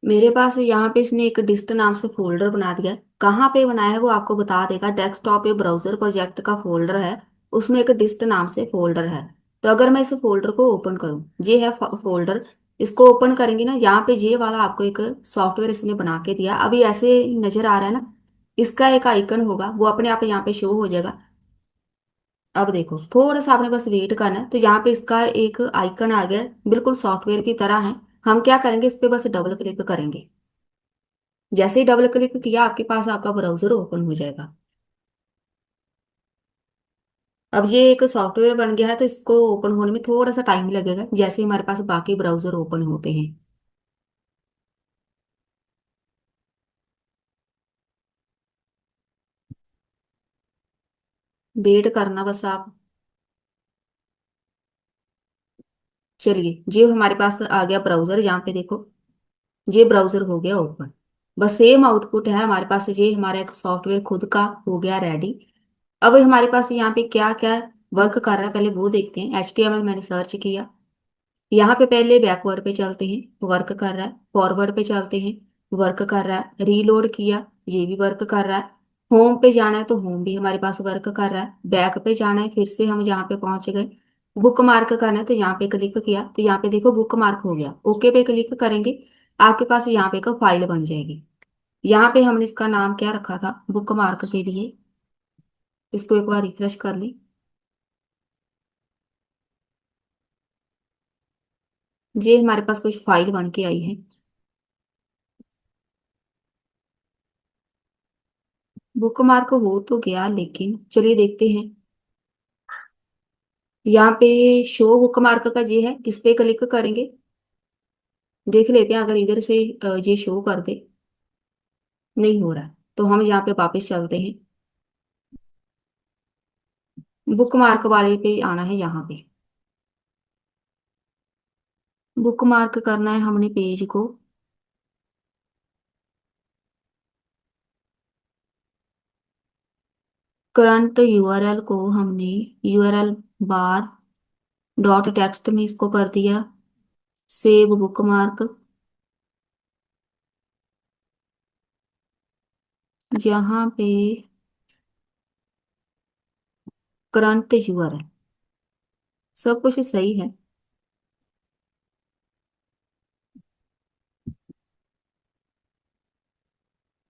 मेरे पास यहाँ पे इसने एक डिस्ट नाम से फोल्डर बना दिया है। कहाँ पे बनाया है वो आपको बता देगा। डेस्कटॉप पे ब्राउजर प्रोजेक्ट का फोल्डर है, उसमें एक डिस्ट नाम से फोल्डर है। तो अगर मैं इस फोल्डर को ओपन करूँ, ये है फोल्डर। इसको ओपन करेंगे ना, यहाँ पे ये वाला आपको एक सॉफ्टवेयर इसने बना के दिया। अभी ऐसे नजर आ रहा है ना, इसका एक आइकन होगा वो अपने आप यहाँ पे शो हो जाएगा। अब देखो, थोड़ा सा आपने बस वेट करना है। तो यहाँ पे इसका एक आइकन आ गया है, बिल्कुल सॉफ्टवेयर की तरह है। हम क्या करेंगे, इस पे बस डबल क्लिक करेंगे। जैसे ही डबल क्लिक किया आपके पास आपका ब्राउजर ओपन हो जाएगा। अब ये एक सॉफ्टवेयर बन गया है, तो इसको ओपन होने में थोड़ा सा टाइम लगेगा, जैसे ही हमारे पास बाकी ब्राउजर ओपन होते हैं। वेट करना बस आप। चलिए, ये हमारे पास आ गया ब्राउजर, यहाँ पे देखो, ये ब्राउजर हो गया ओपन। बस सेम आउटपुट है हमारे पास। ये हमारा एक सॉफ्टवेयर खुद का हो गया रेडी। अब हमारे पास यहाँ पे क्या क्या वर्क कर रहा है पहले वो देखते हैं। HTML मैंने सर्च किया, यहाँ पे पहले बैकवर्ड पे चलते हैं, वर्क कर रहा है। फॉरवर्ड पे चलते हैं, वर्क कर रहा है। रीलोड किया, ये भी वर्क कर रहा है। होम पे जाना है तो होम भी हमारे पास वर्क कर रहा है। बैक पे जाना है, फिर से हम यहाँ पे पहुंच गए। बुक मार्क करना है तो यहाँ पे क्लिक किया, तो यहाँ पे देखो बुक मार्क हो गया। ओके पे क्लिक करेंगे, आपके पास यहाँ पे एक फाइल बन जाएगी। यहाँ पे हमने इसका नाम क्या रखा था बुक मार्क के लिए, इसको एक बार रिफ्रेश कर लें। ये हमारे पास कुछ फाइल बन के आई है। बुक मार्क हो तो गया, लेकिन चलिए देखते हैं। यहाँ पे शो बुक मार्क का ये है, किस पे क्लिक करेंगे देख लेते हैं। अगर इधर से ये शो कर दे, नहीं हो रहा है, तो हम यहाँ पे वापस चलते हैं। बुक मार्क वाले पे आना है, यहाँ पे बुक मार्क करना है हमने पेज को। करंट यूआरएल को हमने यूआरएल बार डॉट टेक्स्ट में इसको कर दिया सेव बुक मार्क। यहाँ पे करंट यूआरएल, सब कुछ सही है।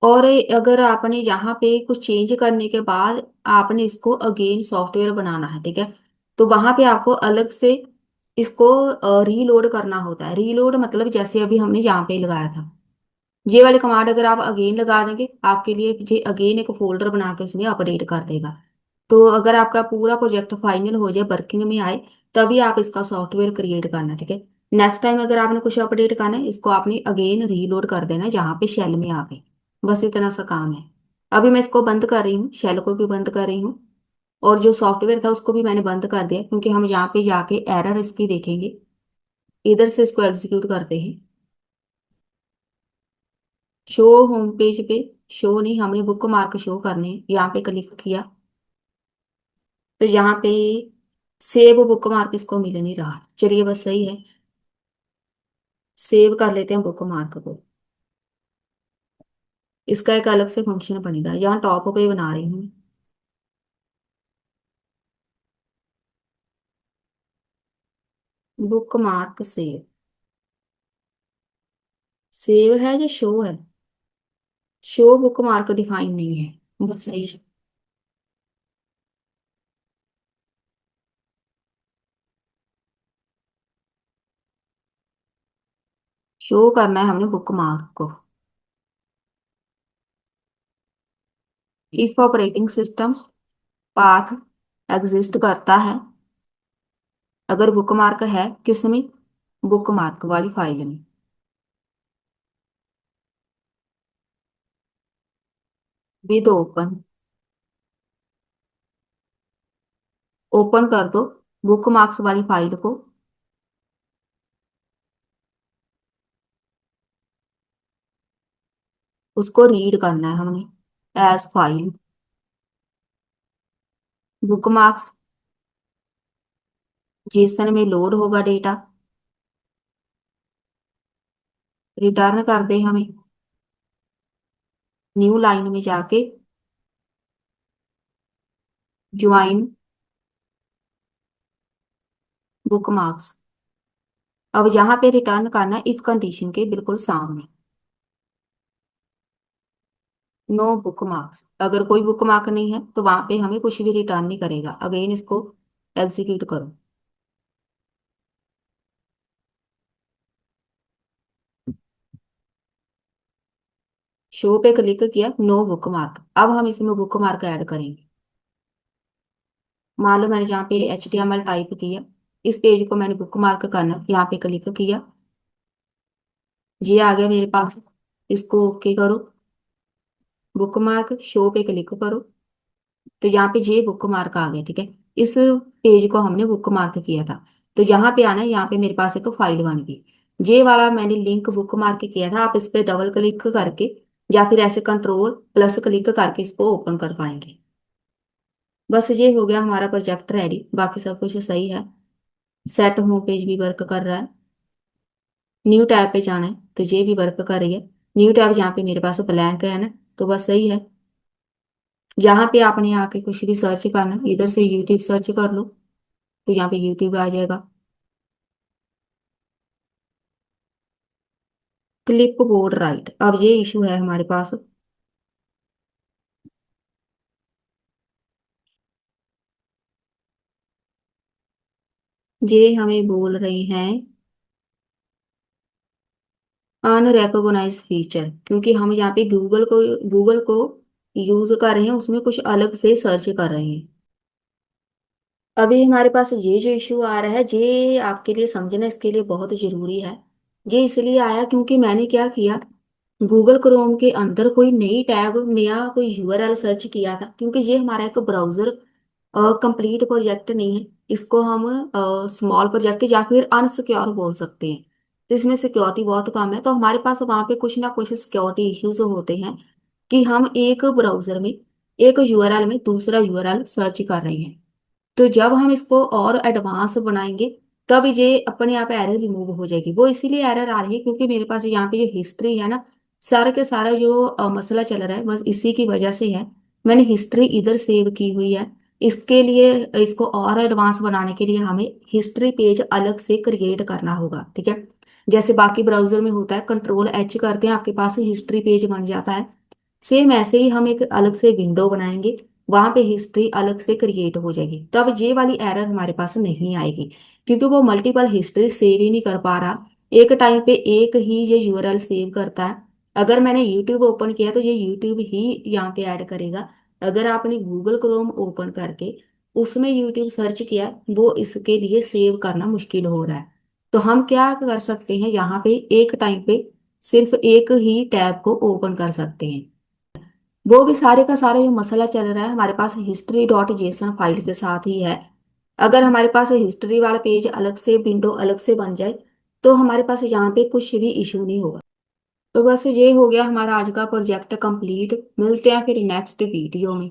और अगर आपने यहाँ पे कुछ चेंज करने के बाद आपने इसको अगेन सॉफ्टवेयर बनाना है, ठीक है, तो वहां पे आपको अलग से इसको रीलोड करना होता है। रीलोड मतलब जैसे अभी हमने यहाँ पे लगाया था, ये वाली कमांड अगर आप अगेन लगा देंगे आपके लिए ये अगेन एक फोल्डर बना के उसमें अपडेट कर देगा। तो अगर आपका पूरा प्रोजेक्ट फाइनल हो जाए, वर्किंग में आए, तभी आप इसका सॉफ्टवेयर क्रिएट करना, ठीक है। नेक्स्ट टाइम अगर आपने कुछ अपडेट करना है, इसको आपने अगेन रीलोड कर देना है जहाँ पे शेल में आ गए। बस इतना सा काम है। अभी मैं इसको बंद कर रही हूँ, शेल को भी बंद कर रही हूँ, और जो सॉफ्टवेयर था उसको भी मैंने बंद कर दिया, क्योंकि हम यहाँ पे जाके एरर इसकी देखेंगे। इधर से इसको एग्जीक्यूट करते हैं। शो होम पेज पे, शो नहीं, हमने बुक मार्क शो करने हैं। यहाँ पे क्लिक किया तो यहाँ पे सेव बुक मार्क इसको मिल नहीं रहा। चलिए बस सही है, सेव कर लेते हैं बुक मार्क को। इसका एक अलग से फंक्शन बनेगा, यहाँ टॉप पे बना रही हूँ। बुक मार्क सेव, सेव है या शो है? शो बुक मार्क डिफाइन नहीं है, बस सही है। शो करना है हमने बुक मार्क को। If operating system path exist करता है, अगर बुक मार्क है किसमें, बुक मार्क वाली फाइल में। विद ओपन, ओपन कर दो बुक मार्क्स वाली फाइल को। उसको रीड करना है हमने as file. Bookmarks JSON में लोड होगा डेटा, रिटर्न कर दे हमें न्यू लाइन में जाके ज्वाइन बुक मार्क्स। अब यहाँ पे रिटर्न करना इफ कंडीशन के बिल्कुल सामने, नो बुक मार्क्स। अगर कोई बुक मार्क नहीं है तो वहां पे हमें कुछ भी रिटर्न नहीं करेगा। अगेन इसको एग्जीक्यूट करो। शो पे क्लिक किया, नो बुक मार्क। अब हम इसमें बुक मार्क ऐड करेंगे। मान लो मैंने यहाँ पे HTML टाइप किया, इस पेज को मैंने बुक मार्क करना, यहाँ पे क्लिक किया, ये आ गया मेरे पास। इसको ओके करो, बुक मार्क शो पे क्लिक करो, तो यहाँ पे ये बुक मार्क आ गया, ठीक है। इस पेज को हमने बुक मार्क किया था, तो यहाँ पे आना है, यहाँ पे मेरे पास एक फाइल बन गई। ये वाला मैंने लिंक बुक मार्क किया था, आप इस पे डबल क्लिक करके या फिर ऐसे कंट्रोल प्लस क्लिक करके इसको ओपन कर पाएंगे। बस ये हो गया हमारा प्रोजेक्ट रेडी, बाकी सब कुछ सही है। सेट होम पेज भी वर्क कर रहा है। न्यू टैब पे जाना है तो ये भी वर्क कर रही है। न्यू टैब जहाँ पे मेरे पास ब्लैंक है ना, तो बस सही है। यहाँ पे आपने आके कुछ भी सर्च करना है, इधर से यूट्यूब सर्च कर लो तो यहाँ पे यूट्यूब आ जाएगा। क्लिप बोर्ड राइट, अब ये इशू है हमारे पास। ये हमें बोल रही हैं अनरिकॉग्नाइज फीचर, क्योंकि हम यहाँ पे गूगल को यूज कर रहे हैं, उसमें कुछ अलग से सर्च कर रहे हैं। अभी हमारे पास ये जो इशू आ रहा है, ये आपके लिए समझना इसके लिए बहुत जरूरी है। ये इसलिए आया क्योंकि मैंने क्या किया, गूगल क्रोम के अंदर कोई नई टैब, नया कोई यूआरएल सर्च किया था, क्योंकि ये हमारा एक ब्राउजर कंप्लीट प्रोजेक्ट नहीं है। इसको हम स्मॉल प्रोजेक्ट या फिर अनसिक्योर बोल सकते हैं। तो इसमें सिक्योरिटी बहुत कम है, तो हमारे पास वहां पे कुछ ना कुछ सिक्योरिटी इश्यूज होते हैं कि हम एक ब्राउजर में एक यूआरएल में दूसरा यूआरएल सर्च कर रहे हैं। तो जब हम इसको और एडवांस बनाएंगे, तब ये अपने आप एरर रिमूव हो जाएगी। वो इसीलिए एरर आ रही है क्योंकि मेरे पास यहाँ पे जो हिस्ट्री है ना, सारा के सारा जो मसला चल रहा है बस इसी की वजह से है। मैंने हिस्ट्री इधर सेव की हुई है। इसके लिए, इसको और एडवांस बनाने के लिए हमें हिस्ट्री पेज अलग से क्रिएट करना होगा, ठीक है। जैसे बाकी ब्राउजर में होता है, कंट्रोल H करते हैं आपके पास हिस्ट्री पेज बन जाता है। सेम ऐसे ही हम एक अलग से विंडो बनाएंगे, वहां पे हिस्ट्री अलग से क्रिएट हो जाएगी, तब ये वाली एरर हमारे पास नहीं आएगी, क्योंकि वो मल्टीपल हिस्ट्री सेव ही नहीं कर पा रहा, एक टाइम पे एक ही ये यूआरएल सेव करता है। अगर मैंने यूट्यूब ओपन किया तो ये यूट्यूब ही यहाँ पे ऐड करेगा। अगर आपने गूगल क्रोम ओपन करके उसमें यूट्यूब सर्च किया, वो इसके लिए सेव करना मुश्किल हो रहा है। तो हम क्या कर सकते हैं, यहाँ पे एक टाइम पे सिर्फ एक ही टैब को ओपन कर सकते हैं। वो भी सारे का सारा जो मसला चल रहा है हमारे पास हिस्ट्री डॉट जेसन फाइल के साथ ही है। अगर हमारे पास हिस्ट्री वाला पेज अलग से विंडो अलग से बन जाए तो हमारे पास यहाँ पे कुछ भी इशू नहीं होगा। तो बस ये हो गया हमारा आज का प्रोजेक्ट कंप्लीट। मिलते हैं फिर नेक्स्ट वीडियो में।